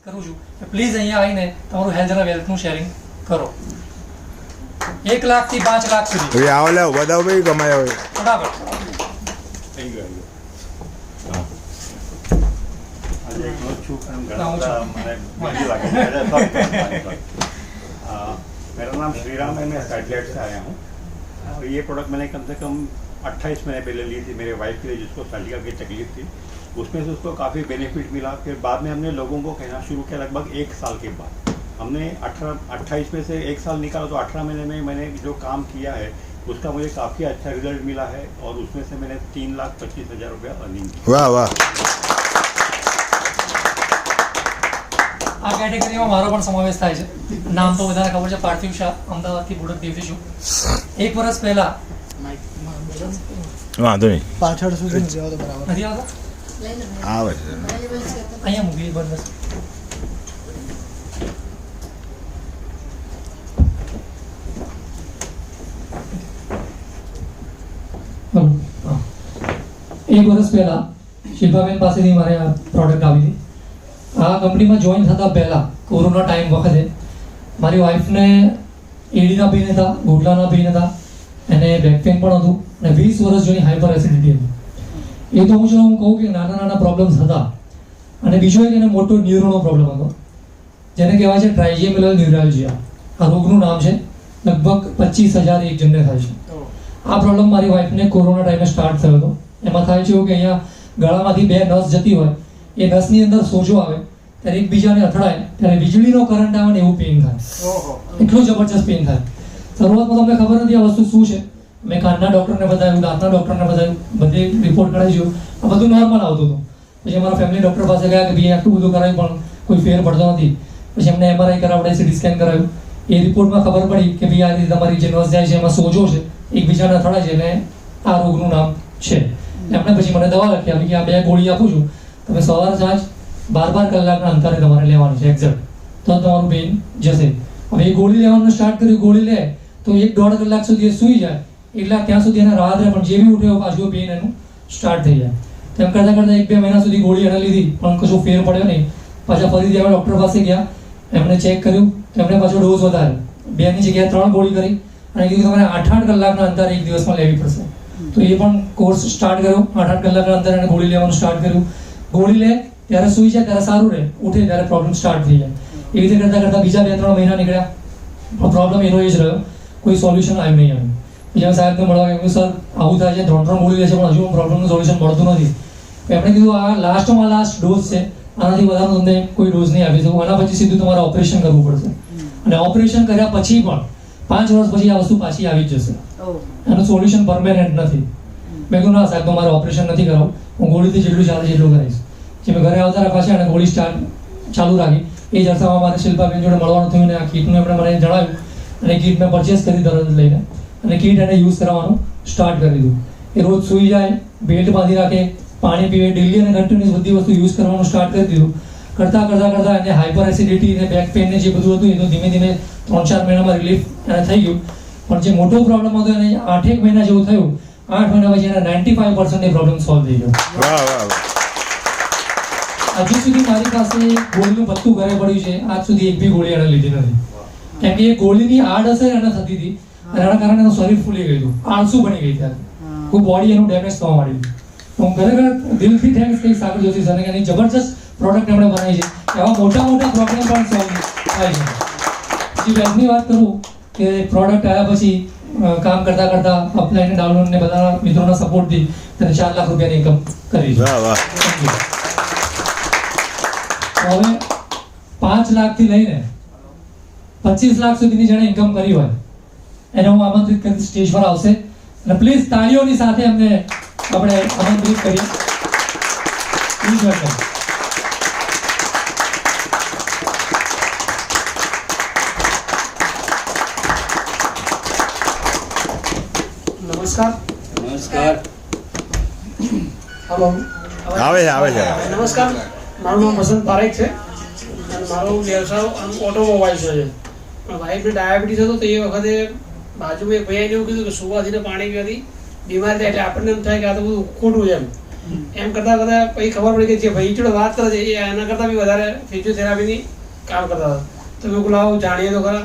કરું છું કે પ્લીઝ અહીંયા આવીને તમારું હેલ્થ અને વેલ્થનું શેરિંગ કરો. 1 લાખથી 5 લાખ સુધી. હવે આવો લાવ બતાવો ભાઈ કમાયા હોય. બરાબર. Thank you. मेरा नाम श्रीराम है, मैं सैटेलाइट से आया हूँ. ये प्रोडक्ट मैंने कम से कम 28 महीने पहले ली थी मेरे वाइफ के लिए, जिसको सालिका की तकलीफ थी. उसमें से उसको काफ़ी बेनिफिट मिला. फिर बाद में हमने लोगों को कहना शुरू किया. लगभग 1 साल के बाद हमने 28 में से 1 साल निकाला, तो 18 महीने में मैंने जो काम किया है उसका मुझे काफ़ी अच्छा रिजल्ट मिला है. और उसमें से मैंने 3,25,000 रुपया अर्निंग की. વાહ વાહ. આ કેટેગરીમાં મારો પણ સમાવેશ થાય છે. નામ તો બધાને ખબર છે, પાર્થિવ શાહ, અમદાવાદથી બુડક દેવજી છું. 1 વર્ષ પહેલા વાંધો નહીં, પાછળ સુધી નથી આવતો બરાબર. નથી આવતા, આવે છે. અહીંયા મૂકી બંધ. એક વર્ષ પહેલા શિલ્પાબેન પાસેથી મારે આ પ્રોડક્ટ આવી હતી. આ કંપનીમાં જોઈન થતા પહેલા કોરોના ટાઈમ વખતે મારી વાઈફને એડીના પેઇન હતા, ઘૂંટણાના પેઇન હતા, એને બેક પેઇન પણ હતું અને 20 વર્ષ જૂની હાઇપર એસિડિટી હતી. એ તો હું કહું કે નાના નાના પ્રોબ્લેમ્સ હતા. અને બીજો એક એને મોટો ન્યુરોનો પ્રોબ્લેમ હતો, જેને કહેવાય છે ટ્રાઇજેમિનલ ન્યુરાલ્જિયા. આ રોગનું નામ છે. લગભગ 25,000 એક જણને થાય છે. આ પ્રોબ્લેમ મારી વાઈફને કોરોના ટાઈમે સ્ટાર્ટ થયો હતો. એમાં થાય છે એવું કે અહીંયા ગળામાંથી 2 નસ જતી હોય, એ નસની અંદર સોજો આવે ત્યારે એકબીજાને અથડાય ત્યારે વીજળીનો કરંટ આવે ને એવું પેઇન થાય. એટલું જબરજસ્ત પેઇન થાય. શરૂઆતમાં તમને ખબર નથી આ વસ્તુ શું છે. મેં કાનના ડૉક્ટરને બતાવ્યું, દાંતના ડૉક્ટરને બતાવ્યું, બધે રિપોર્ટ કરાવી જોયું, આ બધું નોર્મલ આવતું હતું. પછી અમારા ફેમિલી ડૉક્ટર પાસે ગયા કે ભાઈ આટલું બધું કરાવ્યું પણ કોઈ ફેર પડતો નથી. પછી એમને MRI કરાવડે, CT સ્કેન કરાવ્યું. એ રિપોર્ટમાં ખબર પડી કે ભાઈ આ રીતે તમારી જે નસ જાય છે એમાં સોજો છે, એકબીજાને અથડાય છે અને આ રોગનું નામ છે. એમણે પછી મને દવા લખી આપી કે આ 2 ગોળી આપું છું, તમે સવાર સાંજ 12 કલાકના અંતરે તમારે લેવાની છે એક્ઝેક્ટ, તો તમારું પેઇન જશે. હવે એ ગોળી લેવાનું સ્ટાર્ટ કર્યું. ગોળી લે તો 1-1.5 કલાક સુધી એ સૂઈ જાય, એટલે ત્યાં સુધી એને રાહત રહે, પણ જેવી ઉઠે પાછું પેઇન એનું સ્ટાર્ટ થઈ જાય. તેમ કરતાં 1-2 મહિના સુધી ગોળી એને લીધી પણ કશું ફેર પડ્યો નહીં. પાછા ફરીથી અમે ડૉક્ટર પાસે ગયા, એમણે ચેક કર્યું તો એમણે પાછો ડોઝ વધાર્યો. 2ની જગ્યાએ 3 ગોળી કરી અને કીધું તમારે 8-8 કલાકના અંતરે એક દિવસમાં લેવી પડશે. તો એ પણ કોર્સ સ્ટાર્ટ કર્યો. 8-8 કલાકના અંતરે એને ગોળી લેવાનું સ્ટાર્ટ કર્યું. ગોળી લે ત્યારે સૂઈ જાય ત્યારે સારું રહે, ઉઠે ત્યારે પ્રોબ્લેમ સ્ટાર્ટ થઈ જાય. એ રીતે કરતાં કરતાં બીજા 2-3 મહિના નીકળ્યા, પ્રોબ્લેમ એનો એ જ રહ્યો, કોઈ સોલ્યુશન આવ્યું નહીં. આવ્યું બીજા સાહેબને મળવા ગયું, સર આવું થાય છે, 3 ગોળી લે છે પણ હજુ પ્રોબ્લેમનું સોલ્યુશન મળતું નથી. એમણે કીધું આ લાસ્ટમાં લાસ્ટ ડોઝ છે, આનાથી વધારે તમને કોઈ ડોઝ નહીં આપી શકું, આના પછી સીધું તમારે ઓપરેશન કરવું પડશે. અને ઓપરેશન કર્યા પછી પણ 5 વર્ષ પછી આ વસ્તુ પાછી આવી જ જશે. એનું સોલ્યુશન પરમેનન્ટ નથી. મેં કીધું ના સાહેબ મારે ઓપરેશન નથી કરાવવું, હું ગોળીથી જેટલું ચાલે એટલું કરીશ. જે મેં ઘરે આવતા પાછા અને ગોળી ચાલુ રાખી. એ જ અરસામાં મારે શિલ્પાબેન જોડે મળવાનું થયું ને આ કીટનું એમણે મને જણાવ્યું અને કીટ મેં પરચેસ કરી તરત લઈને અને કીટ એને યુઝ કરવાનું સ્ટાર્ટ કરી દીધું. એ રોજ સૂઈ જાય, બેલ્ટ બાંધી રાખે, પાણી પીવે, ડેલી અને કન્ટિન્યુઅસ બધી વસ્તુ યુઝ કરવાનું સ્ટાર્ટ કરી દીધું. કરતાં એને હાઇપર એસિડિટી અને બેક પેઇન જે બધું હતું એ તો ધીમે ધીમે 3-4 મહિનામાં રિલીફ એને થઈ ગયું. પણ જે મોટો પ્રોબ્લેમ હતો એને 8 મહિના જેવું થયું. 8 મહિના પછી એના 95% પ્રોબ્લેમ સોલ્વ થઈ ગયો. વાહ વાહ. હજુ સુધી મારી પાસે ગોળીનું પત્તું ઘરે પડ્યું છે, આજ સુધી એક બી ગોળી એને લીધી નથી. કેમ કે એ ગોળીની આડઅસર એને થતી હતી અને એના કારણે એનું શરીર ફૂલી ગયું હતું, આળસુ બની ગઈ ત્યારે, ખૂબ બોડી એનું ડેમેજ થવા માંડ્યું. હું ખરેખર દિલથી થેન્ક્સ કહીશ સાગર જોશી સરને કે એની જબરજસ્ત પ્રોડક્ટ એમણે બનાવી છે. એવા મોટા મોટા પ્રોબ્લેમ પણ સોલ્વ થાય છે. બીજી બેગની વાત કરું કે પ્રોડક્ટ આવ્યા પછી કામ કરતાં કરતાં અપલાઈન ડાઉનલોડ ને બધા મિત્રોના સપોર્ટથી તેને 4 લાખ રૂપિયાની ઇન્કમ કરી છે. વાહ વાહ. હવે 5 લાખથી લઈને 25 લાખ સુધીની જેણે ઇન્કમ કરી હોય એને હું આમંત્રિત કરી સ્ટેજ પર આવશે અને પ્લીઝ તાળીઓની સાથે અમને આપણે આમંત્રિત કરીએ. Please welcome. નમસ્કાર. હેલો. આવે છે આવે છે. નમસ્કાર, મારું નામ વસંત પારેખ છે અને મારો વ્યવસાય ઓટોમોબાઈલ છે. વાઈફને ડાયાબિટીસ હતો તો એ વખતે બાજુમાં એક ભાઈને એવું કીધું કે સુવાસીને પાણી પીવાથી બીમાર થાય એટલે આપણને એમ થાય કે આ તો બધું ખોટું છે એમ. એમ કરતાં કરતાં પછી ખબર પડી કે જે ભાઈ જોડે વાત કરે છે એ એના કરતાં બી વધારે ફિઝિયોથેરાપીની કામ કરતા હતા. તો મેં કહું લાવો જાણીએ તો ખરા.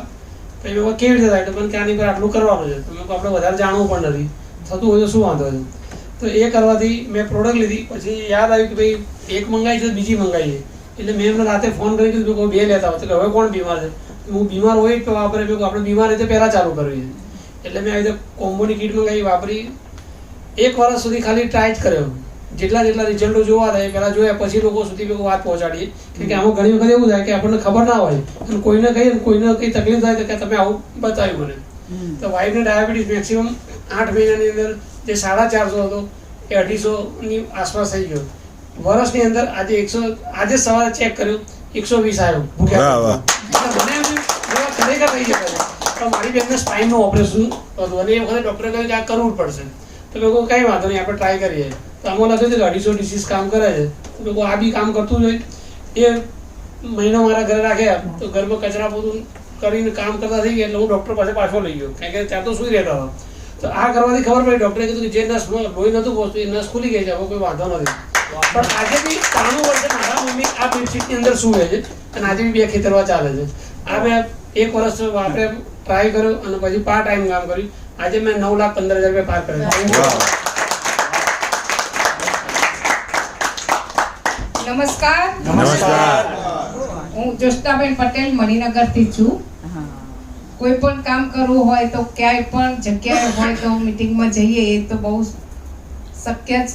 પછી મેં કેવી રીતે થાય? તો મને કે આની પર આટલું કરવાનું છે. તો મેં કહું આપણે વધારે જાણવું પણ નથી, થતું હોય તો શું વાંધો છે. તો એ કરવાથી મેં પ્રોડક્ટ લીધી. પછી યાદ આવ્યું કે ભાઈ એક મંગાવી છે બીજી મંગાવી છે. એટલે મેં એમને રાતે ફોન કરી કીધું કે 2 લેતા હોય. તો હવે કોણ બીમાર છે? હું બીમાર હોય તો વાપરે. મેં કહું આપણે બીમાર રીતે પહેલાં ચાલુ કરવી છે. એટલે મેં આવી રીતે કોમ્બોની કીટ મંગાવી, વાપરી. 1 વર્ષ સુધી ખાલી ટ્રાય જ કર્યો. જેટલા રિઝલ્ટો જોવા થાય પહેલાં જોયા, પછી લોકો સુધી મેં વાત પહોંચાડીએ. કે આમાં ઘણી વખત એવું થાય કે આપણને ખબર ના હોય અને કોઈને કંઈ તકલીફ થાય તો કે તમે આવું બતાવ્યું મને. તો વાઈફને ડાયાબિટીસ મેક્સિમમ 8 મહિનાની અંદર જે 450 હતો એ 250ની આસપાસ થઈ ગયો. વર્ષની અંદર આજે સવારે ચેક કર્યું 120 આવ્યો ભૂખ્યા. મને એમ ખરેખર થઈ જતા. તો મારી બેનને સ્પાઇનનું ઓપરેશન હતું અને એ વખતે ડૉક્ટરે કહ્યું કે આ કરવું પડશે. તો મેં કહું કંઈ વાંધો નહીં, આપણે ટ્રાય કરીએ. તો આમાં લખ્યું છે કે 250 ડિસીઝ કામ કરે છે. તો મેં કહું આ બી કામ કરતું જ હોય. એ મહિનો મારા ઘરે રાખ્યા. તો ઘરમાં કચરા પોતું કરીને કામ કરતા થઈ ગયા. એટલે હું ડૉક્ટર પાસે પાછો લઈ ગયો, કારણ કે ત્યાં તો સુઈ રહેતા હતા. તો આ કરવાથી ખબર પડી, ડૉક્ટરે કીધું કે જે નસ લોહી નહોતું પહોંચતું એ નસ ખુલી ગઈ છે, હવે કોઈ વાંધો નથી. પણ આજે બી 93 વર્ષે મારા મમ્મી આ બેડશીટની અંદર સૂવે છે અને આજે બી 2 ખેતરવા ચાલે છે. આ મેં 1 વર્ષ વાપરે ટ્રાય કર્યો અને પછી પાર્ટ ટાઈમ કામ કર્યું. આજે મેં 9,15,000 પાર કર્યા. નમસ્કાર. નમસ્કાર. હું જ્યોષ્નાબેન પટેલ મણિનગરથી છું. કોઈ પણ કામ કરવું હોય તો ક્યાંય પણ જગ્યાએ હોય તો મીટિંગમાં જઈએ એ તો બહુ શક્ય જ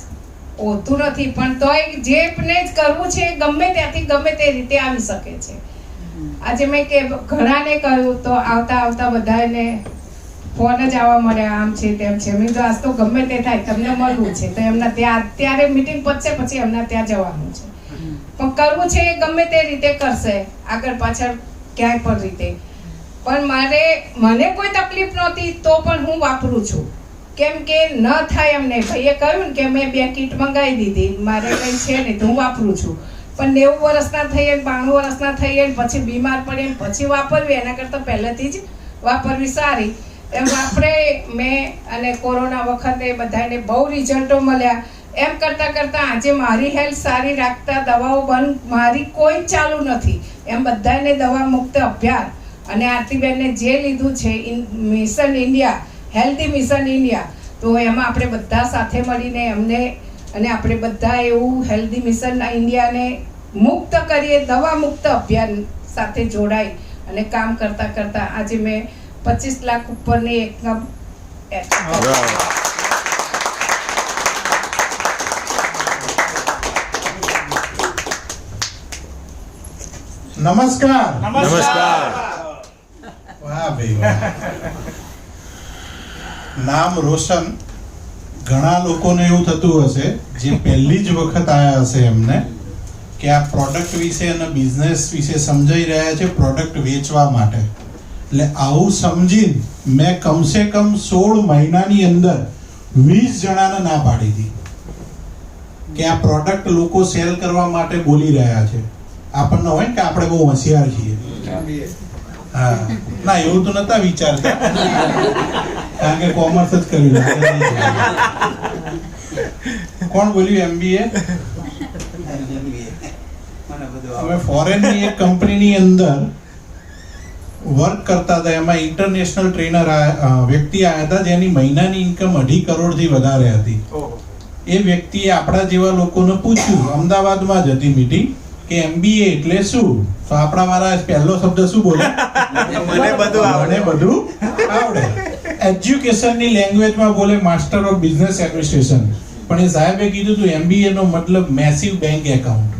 હોતું નથી, પણ તોય જેને જ કરવું છે ગમે ત્યાંથી ગમે તે રીતે આવી શકે છે. આજે મેં કે ઘણાને કહ્યું તો આવતા બધાને ફોન જ આવવા મળ્યા, આમ છે તેમ છે. મેં તો આજ તો ગમે તે થાય તમને મળવું છે તો એમના ત્યાં અત્યારે મીટિંગ પતશે પછી એમના ત્યાં જવાનું છે. પણ કરવું છે એ ગમે તે રીતે કરશે, આગળ પાછળ ક્યાંય પણ રીતે. પણ મને કોઈ તકલીફ નહોતી તો પણ હું વાપરું છું, કેમ કે ન થાય એમને. ભાઈએ કહ્યું ને કે મેં 2 કીટ મંગાવી દીધી, મારે કંઈ છે નહીં તો હું વાપરું છું. પણ 90 વર્ષના થઈએ 92 વર્ષના થઈએ પછી બીમાર પડીએ પછી વાપરવી એના કરતાં પહેલેથી જ વાપરવી સારી. એમ વાપરે મેં અને કોરોના વખતે બધાને બહુ રિઝલ્ટો મળ્યા. એમ કરતાં આજે મારી હેલ્થ સારી રાખતા દવાઓ બંધ મારી કોઈ ચાલુ નથી. એમ બધાને દવા મુક્ત અભિયાન અને આરતીબેનને જે લીધું છે mission India, healthy mission India, તો એમાં આપણે બધા સાથે મળીને એમને અને આપણે બધા એવું હેલ્ધી મિશન ઇન્ડિયાને મુક્ત કરીએ, દવા મુક્ત અભિયાન સાથે જોડાઈ અને કામ કરતાં આજે મેં 25 લાખ ઉપરની એકમ. નમસ્કાર. નમસ્કાર. વાહ ભાઈ વાહ. નામ રોશન. ઘણા લોકોને એવું થતું હશે જે પહેલી જ વખત આવ્યા હશે એમને કે આ પ્રોડક્ટ વિશે અને બિઝનેસ વિશે સમજાઈ રહ્યા છે, પ્રોડક્ટ વેચવા માટે. એટલે આવું સમજીને મેં કમસે કમ 16 મહિનાની અંદર 20 જણાને ના પાડી હતી કે આ પ્રોડક્ટ લોકો સેલ કરવા માટે બોલી રહ્યા છે. આપણને હોય કે આપણે બહુ હોશિયાર છીએ. હા, ના એવું તો નતા વિચારતા, કારણ કે કોમર્સ જ કર્યું. કોણ બોલ્યું MBA? અમે ફોરેનની એક કંપનીની અંદર વર્ક કરતા હતા. એમાં ઇન્ટરનેશનલ ટ્રેનર વ્યક્તિ આવ્યા હતા જેની મહિનાની ઇન્કમ 2.5 કરોડથી વધારે હતી. એ વ્યક્તિએ આપણા જેવા લોકોને પૂછ્યું, અમદાવાદમાં જ હતી મીટિંગ, કે MBA એટલે શું? તો આપણા વાળા પહેલો શબ્દ શું બોલે? મને બધું આવડે. એજ્યુકેશનની લેંગ્વેજમાં બોલે માસ્ટર ઓફ બિઝનેસ એડમિનિસ્ટ્રેશન. પણ એ સાહેબે કીધું હતું MBA નો મતલબ મેસિવ બેંક એકાઉન્ટ.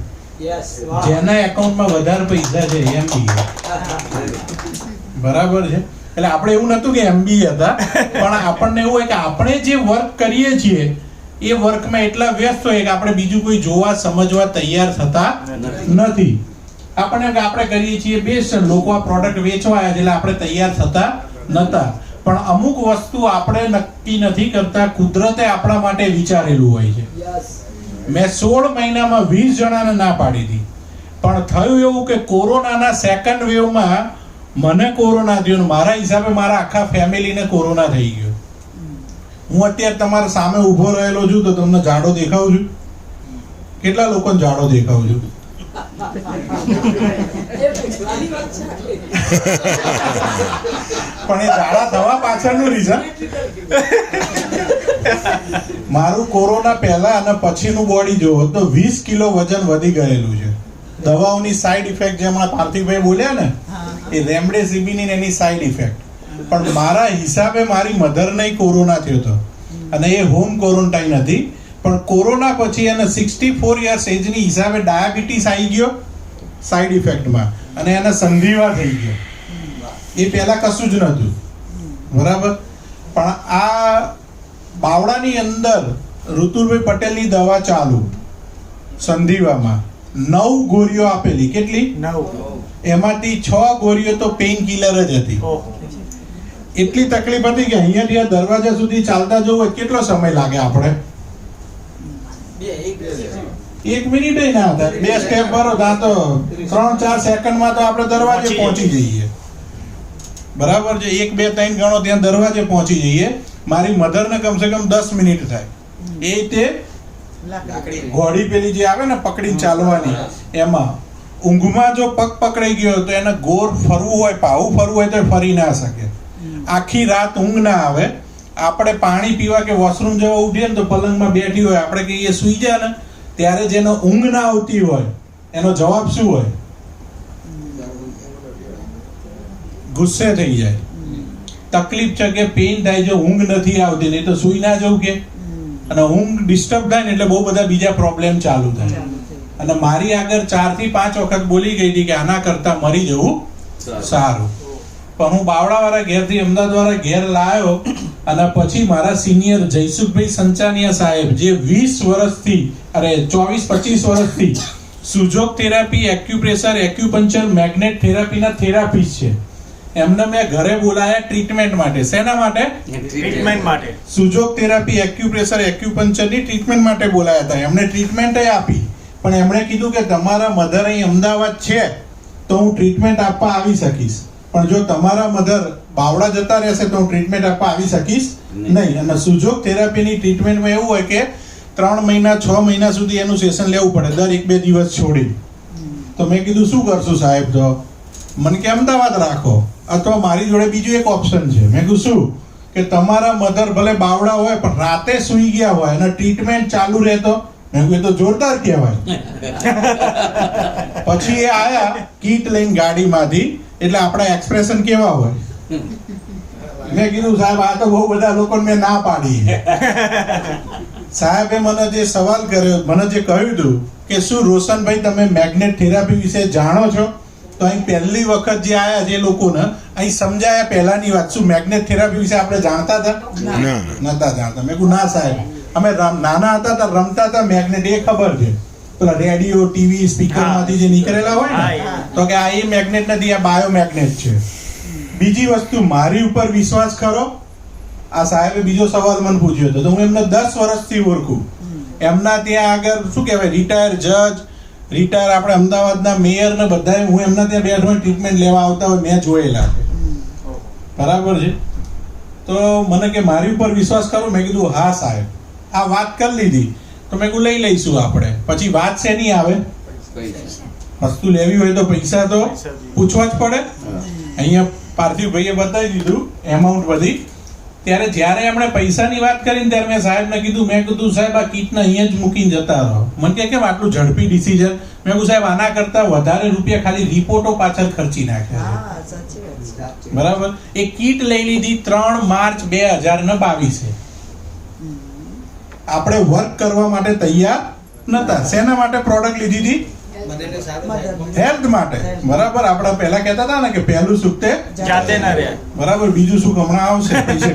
જેના એકાઉન્ટમાં વધારે પૈસા છે MBA. બરાબર છે. એટલે આપણે એવું નતું કે MBA હતા, પણ આપણને એવું હોય કે આપણે જે વર્ક કરીએ છીએ એ વર્કમાં એટલા વ્યસ્ત હોય કે આપણે બીજું કોઈ જોવા સમજવા તૈયાર થતા નથી. આપણે કરીએ છીએ બેસ્ટ, લોકો આ પ્રોડક્ટ વેચવા આવ્યા છે એટલે આપણે તૈયાર થતા નતા. પણ અમુક વસ્તુ આપણે નક્કી નથી કરતા, કુદરતે આપણા માટે વિચારેલું હોય છે. મેં 16 મહિનામાં 20 જણાને ના પાડી હતી. પણ થયું એવું કે કોરોનાના સેકન્ડ વેવમાં મને કોરોના થયો, મારા હિસાબે મારા આખા ફેમિલીને કોરોના થઈ ગયો. હું અત્યારે તમારા સામે ઊભો રહેલો છું તો તમને જાડો દેખાઉં છું. કેટલા લોકોને જાડો દેખાવ છું? પણ એ જાડા થવા પાછળનું રીઝન મારું કોરોના પહેલા અને પછીનું બોડી જોવો તો 20 કિલો વજન વધી ગયેલું છે. દવાઓની સાઈડ ઇફેક્ટ જે હમણાં પાર્થિવભાઈ બોલ્યા ને એ રેમડેસિવિરની એની સાઈડ ઇફેક્ટ, પણ મારા હિસાબે મારી મધરને કોરોના થયો હતો અને એ હોમ ક્વોરન્ટાઇન હતી. પણ કોરોના પછી એને 64 યર્સ એજની હિસાબે ડાયાબિટીસ આવી ગયો સાઈડ ઇફેક્ટમાં અને એને સંધિવા થઈ ગયો. એ પહેલા કશું જ નહોતું, બરાબર. પણ આ બાવળાની અંદર ઋતુલભાઈ પટેલની દવા ચાલુ સંધિવામાં 9 ગોળીઓ આપેલી. કેટલી? 9. એમાંથી 6 ગોળીઓ તો પેઇન કિલર જ હતી. એટલી તકલીફ હતી કે અહીંયાથી આ દરવાજા સુધી ચાલતા જવું હોય કેટલો સમય લાગે આપણે? 1 મિનિટ ના હતા. 2 સ્ટેપ ભરો તો 3-4 સેકન્ડમાં તો આપણે દરવાજે પહોંચી જઈએ, બરાબર છે. 1 2 3 ગણો ત્યાં દરવાજે પહોંચી જઈએ. મારી મધરને કમસે કમ 10 મિનિટ થાય. એ તે ઘોડી પેલી જે આવે ને પકડીને ચાલવાની, એમાં ઊંઘમાં જો પગ પકડાઈ ગયો તો એને ગોર ફરવું હોય, પાવું ફરવું હોય તો ફરી ના શકે. આખી રાત ઊંઘ ના આવે. આપણે પાણી પીવા કે વોશરૂમ જવા ઉઠીએ ને તો પલંગમાં બેઠી હોય, આપણે કહીએ સુઈ જાય ને, ત્યારે જેનો ઊંઘ ના આવતી હોય એનો જવાબ શું હોય? ગુસ્સે થઈ જાય. તકલીફ છે કે પેઇન થાય, જો ઊંઘ નથી આવતી, નહીં તો સુઈ ના જવું કે. અને ઊંઘ ડિસ્ટર્બ થાય ને એટલે બહુ બધા બીજા પ્રોબ્લેમ ચાલુ થાય. અને મારી આગળ 4 થી 5 વખત બોલી ગઈ હતી કે આના કરતા મરી જવું સારું. પણ હું બાવળાવાળા ઘેરથી અમદાવાદવાળા ઘેર લાવ્યો અને પછી મારા સિનિયર જયસુખભાઈ સંચાનિયા સાહેબ જે 20 વર્ષથી 24-25 વર્ષથી Sujok therapy, acupressure, acupuncture, magnet થેરાપીના થેરાપિસ્ટ છે, એમને મેં ઘરે બોલાયા ટ્રીટમેન્ટ માટે. શેના માટે? ટ્રીટમેન્ટ માટે. સુજોગ થેરાપી, એક્યુપ્રેશર, એક્યુપંચરની ટ્રીટમેન્ટ માટે બોલાયા હતા. એમને ટ્રીટમેન્ટ આપી, પણ એમણે કીધું કે તમારા મધર અહીં અમદાવાદ છે તો હું ટ્રીટમેન્ટ આપવા આવી શકીશ, પણ જો તમારા મધર બાવળા જતા રહેશે તો હું ટ્રીટમેન્ટ આપવા આવી શકીશ નહીં. અને સુજોગ થેરાપીની ટ્રીટમેન્ટમાં એવું હોય કે 3 મહિના 6 મહિના સુધી એનું સેશન લેવું પડે, દર 1-2 દિવસ છોડી. તો મેં કીધું શું કરશું સાહેબ? તો મને કે અમદાવાદ રાખો, અથવા મારી જોડે બીજું એક ઓપ્શન છે. મેં કીધું શું? કે તમારા મધર ભલે બાવળા હોય પણ રાતે સૂઈ ગયા હોય અને ટ્રીટમેન્ટ ચાલુ રહેતો. મેં કીધું તો જોરદાર કહેવાય. પછી એ આયા કીટ લઈને ગાડીમાંથી, એટલે આપણા એક્સપ્રેશન કેવા હોય? મેં કીધું સાહેબ આ તો બહુ બધા લોકોને મેં ના પાડી. સાહેબે મને જે સવાલ કર્યો, મને જે કહ્યું હતું કે શું રોશનભાઈ તમે મેગ્નેટ થેરાપી વિશે જાણો છો? તો અહીં પહેલી વખત જે આયા જે લોકોને અહીં સમજાયા પહેલાની વાત, શું મેગ્નેટ થેરાપી વિશે આપણે જાણતા હતા? નતા જાણતા. મેં કહ્યું ના સાહેબ, અમે નાના હતા તો રમતા હતા મેગ્નેટ, એ ખબર છે. પેલા રેડિયો, ટીવી, સ્પીકરમાંથી જે નીકળેલા હોય ને, તો કે આ એ મેગ્નેટ નથી, આ બાયો મેગ્નેટ છે. બીજી વસ્તુ, મારી ઉપર વિશ્વાસ ખરો? આ સાહેબે બીજો સવાલ મને પૂછ્યો હતો, તો હું એમને 10 વર્ષથી ઓળખું. એમના ત્યાં આગળ શું કહેવાય, રિટાયર જજ, રિટાયર આપણે અમદાવાદના મેયર ને બધા હું એમના ત્યાં બેઠો ટ્રીટમેન્ટ લેવા આવતા હોય, મેં જોયેલા છે, બરાબર છે. તો મને કે મારી ઉપર વિશ્વાસ કરો? મેં કીધું હા સાહેબ. આ વાત કરી લીધી તો મેં કીધું લઈ લઈશું આપણે. પછી વાત શેની આવે? વસ્તુ લેવી હોય તો પૈસા તો પૂછવા જ પડે. અહીંયા પાર્થિવભાઈએ બતાવી દીધું એમાઉન્ટ બધી. ત્યારે જ્યારે એમણે પૈસાની વાત કરીને ત્યારે મેં સાહેબને કીધું, મેં કીધું સાહેબ આ કીટને અહીંયા જ મૂકીને જતા રહો. મને કે કેમ આટલું ઝડપી ડિસિઝન? મેં કીધું સાહેબ આના કરતા વધારે રૂપિયા ખાલી રિપોર્ટો પાછળ ખર્ચી નાખ્યા છે, બરાબર. એ કીટ લઈ લીધી 3 માર્ચ 2022. આપણે વર્ક કરવા માટે તૈયાર નતા. શેના માટે પ્રોડક્ટ લીધી હતી? હેલ્થ માટે, બરાબર. આપણે પહેલા કહેતા હતા ને કે પહેલું સુખ તે જાતે ના રહે, બરાબર. બીજું સુખ હમણાં આવશે પૈસે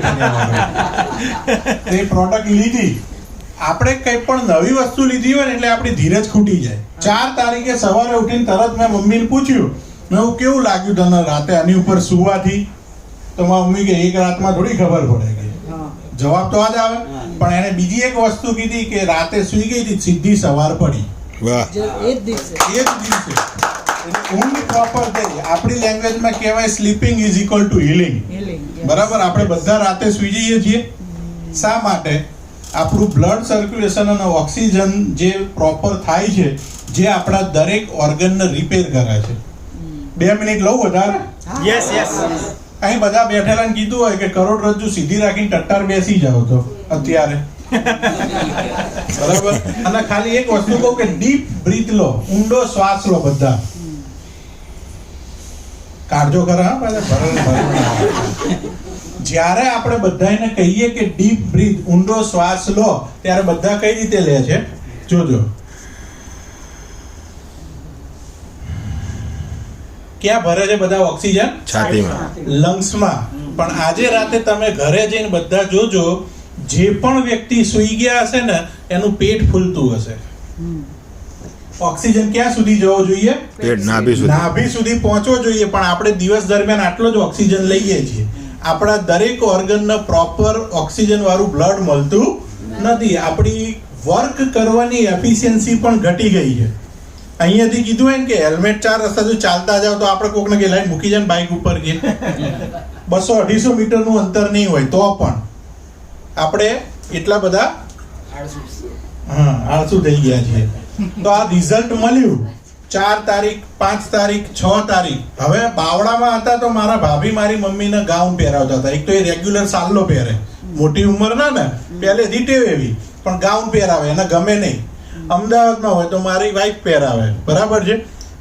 એ પ્રોડક્ટ લીધી. આપણે કઈ પણ નવી વસ્તુ લીધી હોય ને એટલે આપણી ધીરજ ખૂટી જાય. 4 તારીખે સવારે ઉઠીને તરત મેં મમ્મીને પૂછ્યું, મેં કેવું લાગ્યું તને રાતે આની ઉપર સુવાથી? તો મારી મમ્મી કે એક રાતમાં થોડી ખબર પડે કે જવાબ તો આજ આવે. પણ એને બીજી એક વસ્તુ કીધી કે રાતે સુઈ ગઈ હતી, સીધી સવાર પડી. વાહ. એ જ દિવસે ઊંઘ પ્રોપર થઈ. આપણી લેંગ્વેજમાં કહેવાય sleeping is equal to healing, બરાબર. આપણે બધા રાતે સુઈ જઈએ છીએ. શા માટે? આપણું બ્લડ સર્ક્યુલેશન અને ઓક્સિજન જે પ્રોપર થાય છે, જે આપણા દરેક ઓર્ગનને રિપેર કરે છે. 2 મિનિટ લઉં વધારે? Yes yes. અહીં બધા બેઠેલાને કીધું હોય કે કરોડરજ્જુ સીધી રાખીને ટટ્ટાર બેસી જાઓ તો અત્યારે બરાબર. અને ખાલી એક વસ્તુ કહું કે ડીપ બ્રીથ લો, ઊંડો શ્વાસ લો. બધા કાઢજો ખરા. જ્યારે આપણે બધાને કહીએ કે ડીપ બ્રીથ, ઊંડો શ્વાસ લો, ત્યારે બધા કઈ રીતે લે છે જોજો. ક્યાં ભરે છે બધા ઓક્સિજન? છાતીમાં, લંગ્સમાં. પણ આજે રાતે તમે ઘરે જઈને બધા જોજો, જે પણ વ્યક્તિ સૂઈ ગયા હશે ને એનું પેટ ફૂલતું હશે. ઓક્સિજન ક્યાં સુધી જવો જોઈએ? પેટ નાભી સુધી. નાભી સુધી પહોંચવો જોઈએ. પણ આપણે દિવસ દરમિયાન આટલો જ ઓક્સિજન લઈએ છીએ. આપણા દરેક ઓર્ગનને પ્રોપર ઓક્સિજન વાળું બ્લડ મળતું નથી. આપણી વર્ક કરવાની એફિશિયન્સી પણ ઘટી ગઈ છે. અહીંયાથી કીધું હોય ને કે હેલ્મેટ 4 રસ્તા જો ચાલતા જાવ તો આપણે કોકને કે લાઈન મૂકી જાય બાઇક ઉપર કે 200-250 મીટરનું અંતર નહીં હોય તો પણ આપણે એટલા બધા આળસુ થઈ ગયા છીએ. તો આ રિઝલ્ટ મળ્યું 4 તારીખ, 5 તારીખ, 6 તારીખ. હવે બાવળામાં હતા તો મારા ભાભી મારી મમ્મીને ગાઉન પહેરાવતા હતા. એક તો એ રેગ્યુલર સાલ્લો પહેરે, મોટી ઉંમરના ને પહેલેથી ટેવ એવી, પણ ગાઉન પહેરાવે એને ગમે નહીં. અમદાવાદમાં હોય તો મારી વાઈફ પહેરાવે, બરાબર છે.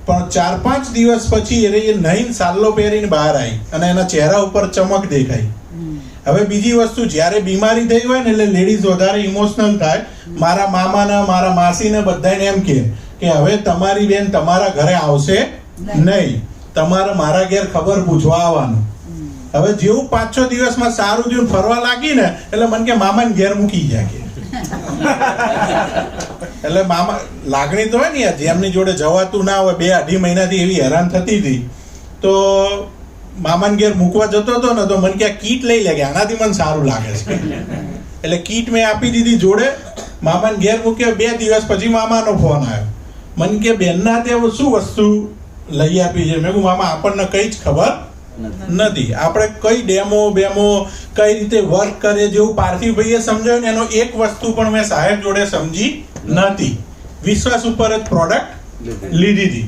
પણ 4-5 દિવસ પછી એ નહીં સાલ્લો પહેરીને બહાર આવી અને એના ચહેરા ઉપર ચમક દેખાઈ. હવે બીજી વસ્તુ, જ્યારે બીમારી થઈ હોય ને એટલે લેડીઝ વધારે ઇમોશનલ થાય. મારા મામાને, મારા માસીને બધાને એમ કે હવે તમારી બેન તમારા ઘરે આવશે નહીં, તમારે મારા ઘેર ખબર પૂછવા આવવાનું. હવે જેવું 5-6 દિવસમાં સારું થયું ફરવા લાગી ને એટલે મને કે મામાને ઘેર મૂકી ગયા કે. એટલે મામા લાગણી તો હોય ને યાર, જેમની જોડે જવાતું ના હોય, 2-2.5 મહિનાથી એવી હેરાન થતી હતી, તો મામાને ઘેર મૂકવા જતો હતો ને તો મને કે કીટ લઈ લે કે આનાથી મને સારું લાગે છે. એટલે કીટ મેં આપી દીધી જોડે. મામાને ઘેર મૂક્યો. 2 દિવસ પછી મામાનો ફોન આવ્યો. મને કે બેનના ત્યાં શું વસ્તુ લઈ આપી છે? મેં કહ્યું મામા આપણને કઈ જ ખબર નથી. આપણે કઈ ડેમો કઈ રીતે વર્ક કરે, જેવું પાર્થિવભાઈએ સમજાવ્યું ને એનો એક વસ્તુ પણ મેં સાહેબ જોડે સમજી નથી. વિશ્વાસ ઉપર જ પ્રોડક્ટ લીધી હતી.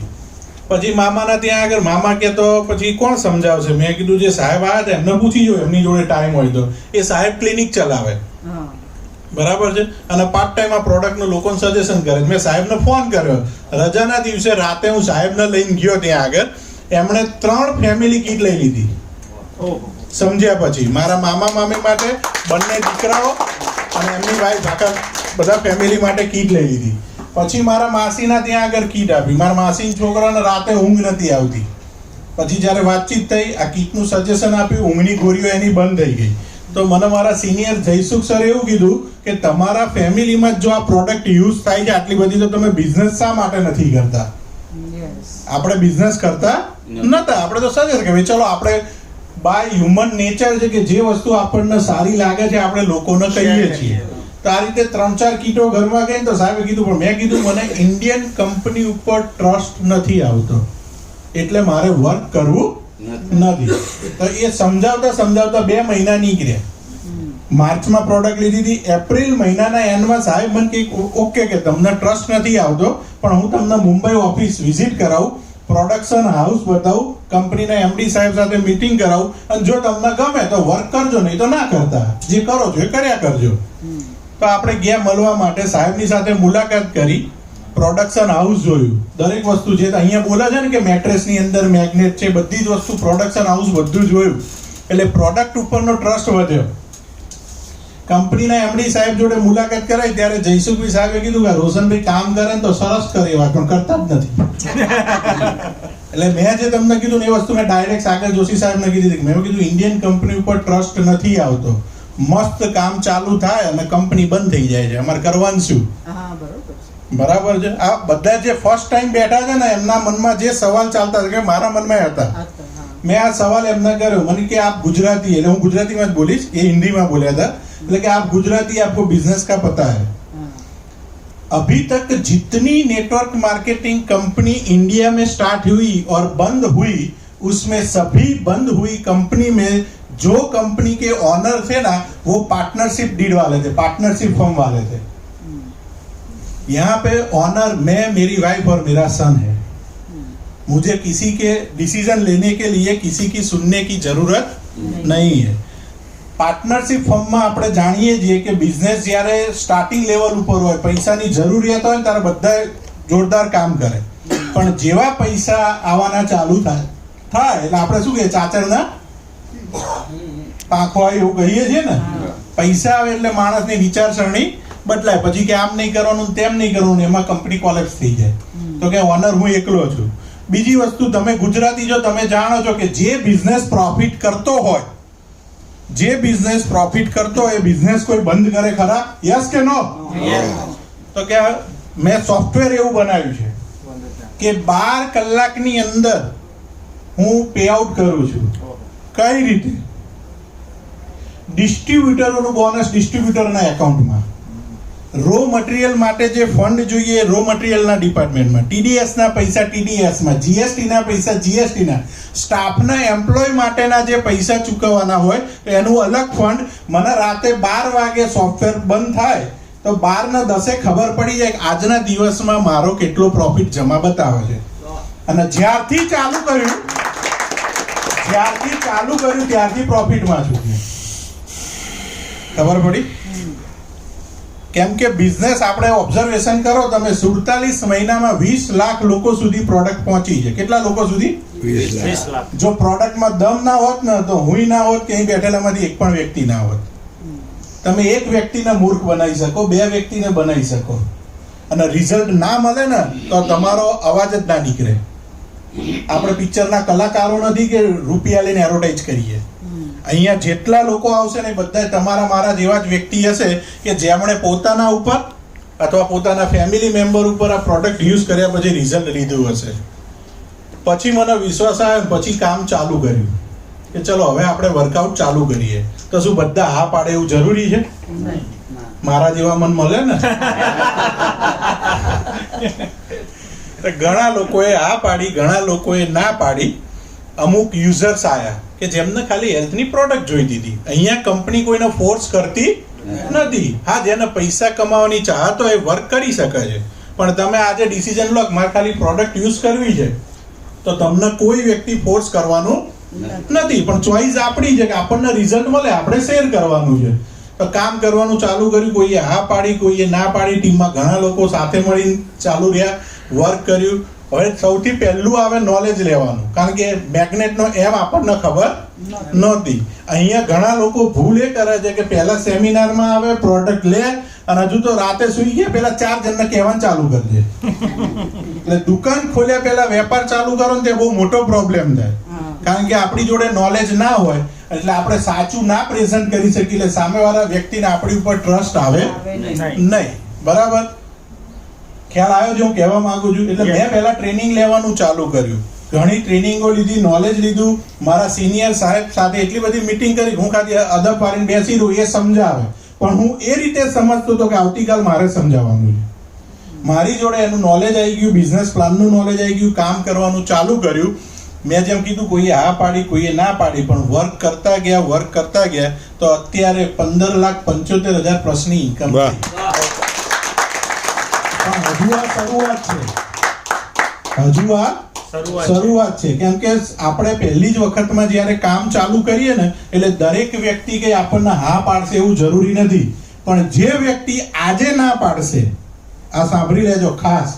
પછી મામાના ત્યાં આગળ મામા કે તો પછી કોણ સમજાવશે? મેં કીધું જે સાહેબ આવ્યા હતા એમને પૂછી જો, એમની જોડે ટાઈમ હોય તો. એ સાહેબ ક્લિનિક ચલાવે, બરાબર છે, અને પાર્ટ ટાઈમ આ પ્રોડક્ટનું લોકોને સજેશન કરે. મેં સાહેબને ફોન કર્યો રજાના દિવસે રાતે. હું સાહેબને લઈને ગયો ત્યાં આગળ. એમણે 3 ફેમિલી કીટ લઈ લીધી સમજ્યા. પછી મારા મામા મામી માટે, બંને દીકરાઓ અને એમની વાઈફ, આખા બધા ફેમિલી માટે કીટ લઈ લીધી. પછી મારા માસીના ત્યાં આગળ કીટ આપી. મારા માસીના છોકરાને રાતે ઊંઘ નથી આવતી. પછી જ્યારે વાતચીત થઈ, આ કીટનું સજેશન આપ્યું, ઊંઘની ગોળીઓ એની બંધ થઈ ગઈ. તો મને મારા સિનિયર જયસુખ સર એવું કીધું કે તમારા ફેમિલીમાં જો આ પ્રોડક્ટ યુઝ થાય છે આટલી બધી, તો તમે બિઝનેસ શા માટે નથી કરતા? આપણે બિઝનેસ કરતા નતા. આપણે તો સજેસ્ટ કે ચલો આપણે બાય હ્યુમન નેચર છે કે જે વસ્તુ આપણને સારી લાગે છે આપણે લોકોને કહીએ છીએ. તો આ રીતે 3-4 કીટો ઘરમાં ગઈ તો સાહેબે કીધું, પણ મેં કીધું મને ઇન્ડિયન કંપની ઉપર ટ્રસ્ટ નથી આવતો, એટલે મારે વર્ક કરવું નથી. તો એ સમજાવતા 2 મહિના નીકળ્યા. માર્ચમાં પ્રોડક્ટ લીધી હતી. એપ્રિલ મહિનાના એન્ડમાં સાહેબ મને કે ઓકે કે તમને ટ્રસ્ટ નથી આવતો, પણ હું તમને મુંબઈ ઓફિસ વિઝિટ કરાવું, પ્રોડક્શન હાઉસ બતાવું, કંપનીના એમડી સાહેબ સાથે મીટિંગ કરાવું, અને જો તમને ગમે તો વર્ક કરજો, નહીં તો ના કરતા. જે કરો છો એ કર્યા કરજો. તો આપણે ગયા મળવા માટે. સાહેબની સાથે મુલાકાત કરી, પ્રોડક્શન હાઉસ જોયું, દરેક વસ્તુ જે અહીંયા બોલે છે ને કે મેટ્રેસની અંદર મેગ્નેટ છે, બધી જ વસ્તુ પ્રોડક્શન હાઉસ બધું જોયું. એટલે પ્રોડક્ટ ઉપરનો ટ્રસ્ટ વધ્યો. કંપનીના એમડી સાહેબ જોડે મુલાકાત કરાઈ ત્યારે જયસુખભાઈ સાહેબે કીધું કે રોશનભાઈ કામ કરે ને તો સરસ કરે, એવા પણ કરતા જ નથી. એટલે મેં જે તમને કીધું ને એ વસ્તુ મેં ડાયરેક્ટ સાગર જોશી સાહેબને કીધી. મેં કીધું ઇન્ડિયન કંપની ઉપર ટ્રસ્ટ નથી આવતો. મસ્ત કામ ચાલુ થાય અને કંપની બંધ થઈ જાય છે, અમારે કરવાનું શું? બરાબર છે. આ બધા જે ફર્સ્ટ ટાઈમ બેઠા છે ને એમના મનમાં જે સવાલ ચાલતા હતા, કે મારા મનમાં હતા, મેં આ સવાલ એમને કર્યો. મને કે આપ ગુજરાતી, એટલે હું ગુજરાતીમાં જ બોલીશ, એ હિન્દીમાં બોલ્યા હતા. એટલે કે आप गुजराती, आपको बिजनेस का पता है? अभी तक जितनी नेटवर्क मार्केटिंग कंपनी इंडिया में स्टार्ट हुई और बंद हुई, उसमें सभी बंद हुई कंपनी में जो कंपनी के ऑनर थे ना वो पार्टनरशिप डीड वाले थे, पार्टनरशिप फर्म वाले थे। यहाँ पे ऑनर मैं, मेरी वाइफ और मेरा सन है। मुझे किसी के डिसीजन लेने के लिए किसी की सुनने की जरूरत नहीं है। પાર્ટનરશિપ ફર્મમાં આપણે જાણીએ છીએ કે બિઝનેસ જ્યારે સ્ટાર્ટિંગ લેવલ ઉપર હોય, પૈસાની જરૂરિયાત હોય ત્યારે બધા જોરદાર કામ કરે, પણ જેવા પૈસા આવવાના ચાલુ થાય એટલે આપણે શું કહીએ, ચાચરના પાંખો આવે એવું કહીએ છીએ ને। પૈસા આવે એટલે માણસની વિચારસરણી બદલાય, પછી કે આમ નહીં કરવાનું તેમ નહીં કરવાનું, એમાં કંપની કોલેપ્સ થઈ જાય। તો કે ઓનર હું એકલો છું। બીજી વસ્તુ, તમે ગુજરાતી જો તમે જાણો છો કે જે બિઝનેસ પ્રોફિટ કરતો હોય, જે બિઝનેસ પ્રોફિટ કરતો હોય એ બિઝનેસ કોઈ બંધ કરે ખરા? યસ કે નો? તો કે મેં સોફ્ટવેર એવું બનાવ્યું છે કે 12 કલાકની અંદર હું પે આઉટ કરું છું। કઈ રીતે? ડિસ્ટ્રીબ્યુટરોનું બોનસ ડિસ્ટ્રીબ્યુટરના એકાઉન્ટમાં, રો મટીરિયલ માટે જે ફંડ જોઈએ રો મટીરિયલના ડિપાર્ટમેન્ટમાં, ટીડીએસના પૈસા ટીડીએસમાં, જીએસટીના પૈસા જીએસટીના, સ્ટાફના એમ્પ્લોય માટેના જે પૈસા ચૂકવવાના હોય એનું અલગ ફંડ। મને રાતે 12 વાગે સોફ્ટવેર બંધ થાય તો 12 ને 10 ખબર પડી જાય કે આજના દિવસમાં મારો કેટલો પ્રોફિટ જમા બતાવે છે। અને જ્યારથી ચાલુ કર્યું ત્યારથી પ્રોફિટમાં છું। ખબર પડી? કેમ કે બિઝનેસ આપણે ઓબ્ઝર્વેશન કરો તમે, 47 મહિનામાં 20 લાખ લોકો સુધી પ્રોડક્ટ પહોંચી છે। કેટલા લોકો સુધી? 20 લાખ। જો પ્રોડક્ટમાં દમ ના હોત ને તો હુંય ના હોત, કે અહીં બેઠેલામાંથી એક પણ વ્યક્તિ ના હોત। તમે એક વ્યક્તિને મૂર્ખ બનાવી શકો, 2 વ્યક્તિને બનાવી શકો, અને રિઝલ્ટ ના મળે ને તો તમારો અવાજ જ ના નીકળે। આપણે પિક્ચરના કલાકારો નથી કે રૂપિયા લઈને એડવર્ટાઇઝ કરીએ। અહીંયા જેટલા લોકો આવશે ને બધા તમારા મારા જેવા જ વ્યક્તિ હશે કે જેમણે પોતાના ઉપર અથવા પોતાના ફેમિલી મેમ્બર ઉપર આ પ્રોડક્ટ યુઝ કર્યા પછી રિઝલ્ટ લીધું હશે। પછી મને વિશ્વાસ આવ્યો, પછી કામ ચાલુ કર્યું કે ચલો હવે આપણે વર્કઆઉટ ચાલુ કરીએ। તો શું બધા હા પાડે એવું જરૂરી છે? મારા જેવા મન મળે ને? ઘણા લોકોએ હા પાડી, ઘણા લોકોએ ના પાડી। અમુક યુઝર્સ આયા કે જેમને ખાલી હેલ્થની પ્રોડક્ટ જોઈતી હતી। અહીંયા કંપની કોઈને ફોર્સ કરતી નથી। હા, જેને પૈસા કમાવાની ચાહત હોય એ વર્ક કરી શકે છે, પણ તમે આજે ડિસિઝન લો કે મારે ખાલી પ્રોડક્ટ યુઝ કરવી છે તો તમને કોઈ વ્યક્તિ ફોર્સ કરવાનું નથી, પણ ચોઈસ આપણી છે કે આપણને રિઝલ્ટ મળે આપણે શેર કરવાનું છે। તો કામ કરવાનું ચાલુ કર્યું, કોઈએ હા પાડી, કોઈએ ના પાડી। ટીમમાં ઘણા લોકો સાથે મળીને ચાલુ રહ્યા, વર્ક કર્યું। હવે સૌથી પહેલું આવે નોલેજ લેવાનું, કારણ કે મેગ્નેટનો એમ આપણને ખબર નહોતી। અહીંયા ઘણા લોકો ભૂલ એ કરે છે કે પહેલા સેમિનારમાં આવે, પ્રોડક્ટ લે અને હજુ તો રાતે સુઈ ગયા પહેલા 4 જણને કહેવાનું ચાલુ કરજે। એટલે દુકાન ખોલ્યા પહેલા વેપાર ચાલુ કરો ને તે બહુ મોટો પ્રોબ્લેમ થાય, કારણ કે આપણી જોડે નોલેજ ના હોય એટલે આપણે સાચું ના પ્રેઝન્ટ કરી શકીએ, એટલે સામેવાળા વ્યક્તિને આપણી ઉપર ટ્રસ્ટ આવે નહીં। બરાબર? ખ્યાલ આવ્યો? જો હું કહેવા માંગુ છું, એટલે મેં પહેલા ટ્રેનિંગ લેવાનું ચાલુ કર્યું, ઘણી ટ્રેનિંગો લીધી, નોલેજ લીધું। મારા સિનિયર સાહેબ સાથે એટલી બધી મીટિંગ કરી, હું ખાલી અદબ પાડીને બેસી રહું, એ સમજાવે, પણ હું એ રીતે સમજતો હતો કે આવતીકાલ મારે સમજાવવાનું છે। મારી જોડે એનું નોલેજ આવી ગયું, બિઝનેસ પ્લાનનું નોલેજ આવી ગયું, કામ કરવાનું ચાલુ કર્યું। મેં જેમ કીધું કોઈએ હા પાડી, કોઈએ ના પાડી, પણ વર્ક કરતા ગયા તો અત્યારે 15,75,000 પ્લસની ઇન્કમ થઈ। હજુ આ શરૂઆત છે, કેમ કે આપણે પહેલી જ વખતમાં જ્યારે કામ ચાલુ કરીએ ને એટલે દરેક વ્યક્તિ કે આપણને હા પાડશે એવું જરૂરી નથી, પણ જે વ્યક્તિ આજે ના પાડશે, આ સાંભળી લેજો ખાસ,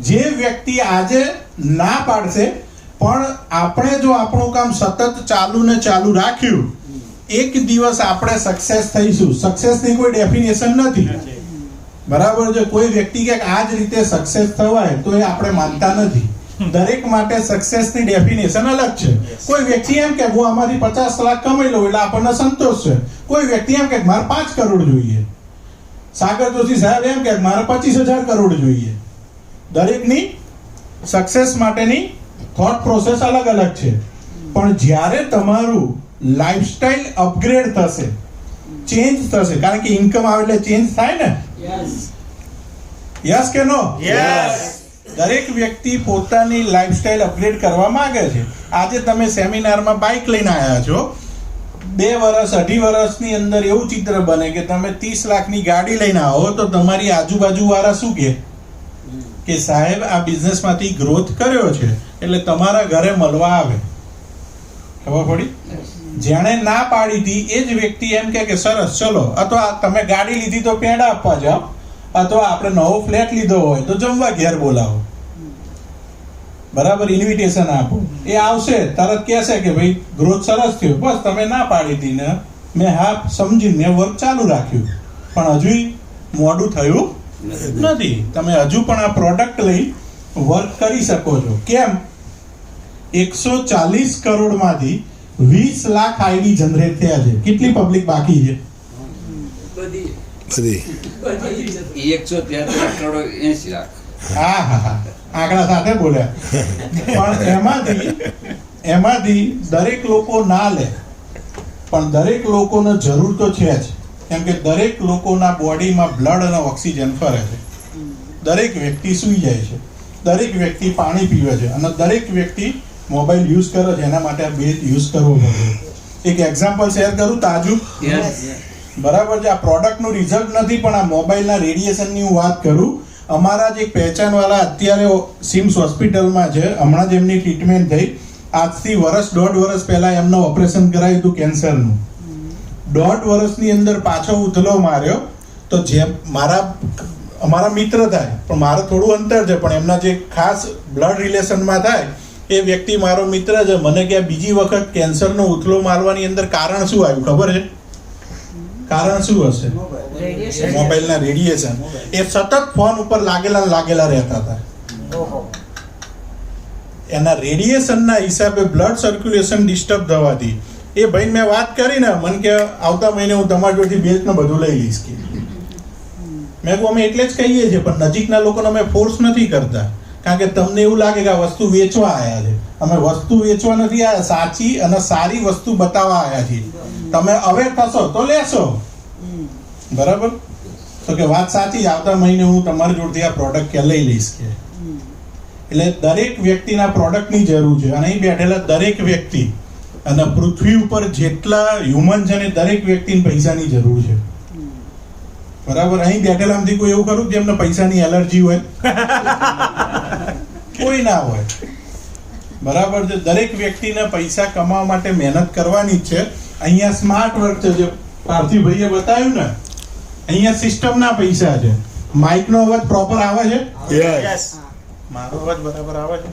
જે વ્યક્તિ આજે ના પાડશે પણ આપણે જો આપણું કામ સતત ચાલુ ને ચાલુ રાખ્યું, એક દિવસ આપણે સક્સેસ થઈશું। સક્સેસની કોઈ ડેફિનેશન નથી, બરાબર છે? કોઈ વ્યક્તિ કે આ જ રીતે સક્સેસ થવાય તો એ આપણે માનતા નથી। દરેક માટે સક્સેસની ડેફિનેશન અલગ છે। કોઈ વ્યક્તિ એમ કે હું આમાંથી 50 લાખ કમાઈ લઉં એટલે આપણને સંતોષ છે, કોઈ વ્યક્તિ એમ કે મારે 5 કરોડ જોઈએ, સાગર જોશી સાહેબ એમ કે મારે 25,000 કરોડ જોઈએ। દરેકની સક્સેસ માટેની થોટ પ્રોસેસ અલગ અલગ છે, પણ જ્યારે તમારું લાઈફસ્ટાઈલ અપગ્રેડ થશે, ચેન્જ થશે, કારણ કે ઇન્કમ આવે એટલે ચેન્જ થાય ને? યસ કે નો? યસ। દરેક વ્યક્તિ પોતાની લાઈફસ્ટાઈલ અપગ્રેડ કરવા માંગે છે। આજે તમે સેમિનારમાં બાઇક લઈને આવ્યા છો, 2 વર્ષ 2.5 વર્ષની અંદર એવું ચિત્ર બને કે તમે 30 લાખની ગાડી લઈને આવો તો તમારી આજુબાજુ વાળા શું કે સાહેબ આ બિઝનેસમાંથી ગ્રોથ કર્યો છે એટલે તમારા ઘરે મળવા આવે. ખબર પડી? જેણે ના પાડી હતી એ જ વ્યક્તિ એમ કે સરસ ચલો, અથવા તમે ગાડી લીધી તો પેંડા આપવા જાઓ, અથવા આપણે નવો ફ્લેટ લીધો હોય તો જમવા ઘેર બોલાવો, બરાબર, ઇન્વિટેશન આપો. એ આવશે, તરત કહેશે કે ભાઈ ગ્રોથ સરસ થયો, બસ તમે ના પાડી હતી ને મેં હા સમજીને મેં વર્ક ચાલુ રાખ્યું, પણ હજુ મોડું થયું નથી. તમે હજુ પણ આ પ્રોડક્ટ લઈ વર્ક કરી શકો છો. કેમ? 140 કરોડમાંથી 20 લાખ આઈડી જનરેટ થયા છે. કેટલી પબ્લિક બાકી છે? બધી 173 કરોડ 80 લાખ. હા, આંકડા સાથે બોલ્યા. પણ એમાંથી દરેક લોકો ના લે, પણ દરેક લોકોને જરૂર તો છે જ. કેમ કે દરેક લોકોના બોડીમાં બ્લડ અને ઓક્સિજન ફરે છે. દરેક વ્યક્તિ સૂઈ જાય છે, દરેક વ્યક્તિ પાણી પીવે છે, અને દરેક વ્યક્તિ મોબાઈલ યુઝ કરે છે. એના માટે આ બે યુઝ કરવો પડે. એક એક્ઝામ્પલ શેર કરું તાજું, બરાબર છે? આ પ્રોડક્ટનું રિઝલ્ટ નથી, પણ આ મોબાઈલના રેડિયેશનની હું વાત કરું. અમારા જ એક પહેચાનવાળા અત્યારે સિમ્સ હોસ્પિટલમાં છે, હમણાં જ એમની ટ્રીટમેન્ટ થઈ. આજથી 1.5 વર્ષ પહેલા એમનું ઓપરેશન કરાયું હતું કેન્સરનું. 1.5 વર્ષની અંદર પાછો ઉથલો માર્યો. તો જે અમારા મિત્ર થાય, પણ મારે થોડું અંતર છે, પણ એમના જે ખાસ બ્લડ રિલેશનમાં થાય એ વ્યક્તિ મારો મિત્ર છે. મને કે બીજી વખત કેન્સરનો ઉથલો મારવાની અંદર કારણ શું આવ્યું ખબર છે? કારણ શું હશે? મોબાઈલના રેડિયેશન. એ સતત ફોન ઉપર લાગેલા રહેતા હતા. એના રેડિયેશનના હિસાબે બ્લડ સર્ક્યુલેશન ડિસ્ટર્બ થવાથી એ ભાઈ મેં વાત કરીને મને કે આવતા મહિને હું તમારી જોડેથી બેચને બધું લઈ લઈશ કે. મેં કહું અમે એટલે જ કહીએ છીએ, પણ નજીકના લોકોને અમે ફોર્સ નથી કરતા, કારણ કે તમને એવું લાગે કે આ વસ્તુ વેચવા આવ્યા છે. અમે વસ્તુ વેચવા નથી આવ્યા, સાચી અને સારી વસ્તુ બતાવવા આવ્યા છીએ. તમે અવેર થશો તો લેશો, બરાબર? તો કે વાત સાચી, આવતા મહિને હું તમારી જોડેથી આ પ્રોડક્ટ કે લઈ લઈશ કે. એટલે દરેક વ્યક્તિના પ્રોડક્ટની જરૂર છે. અને અહીં બેઠેલા દરેક વ્યક્તિ અને પૃથ્વી ઉપર જેટલા હ્યુમન છે ને દરેક વ્યક્તિને પૈસાની જરૂર છે, બરાબર? અહીં બેઠેલામાંથી કોઈ એવું ખરું જેમને પૈસાની એલર્જી હોય? કોઈ ના હોય, બરાબર છે? દરેક વ્યક્તિને પૈસા કમાવા માટે મહેનત કરવાની જ છે. અહીંયા સ્માર્ટ વર્ક છે, જે પાર્થિવભાઈએ બતાવ્યું ને, અહીંયા સિસ્ટમના પૈસા છે. માઇકનો અવાજ પ્રોપર આવે છે? યસ. મારો અવાજ બરાબર આવે છે?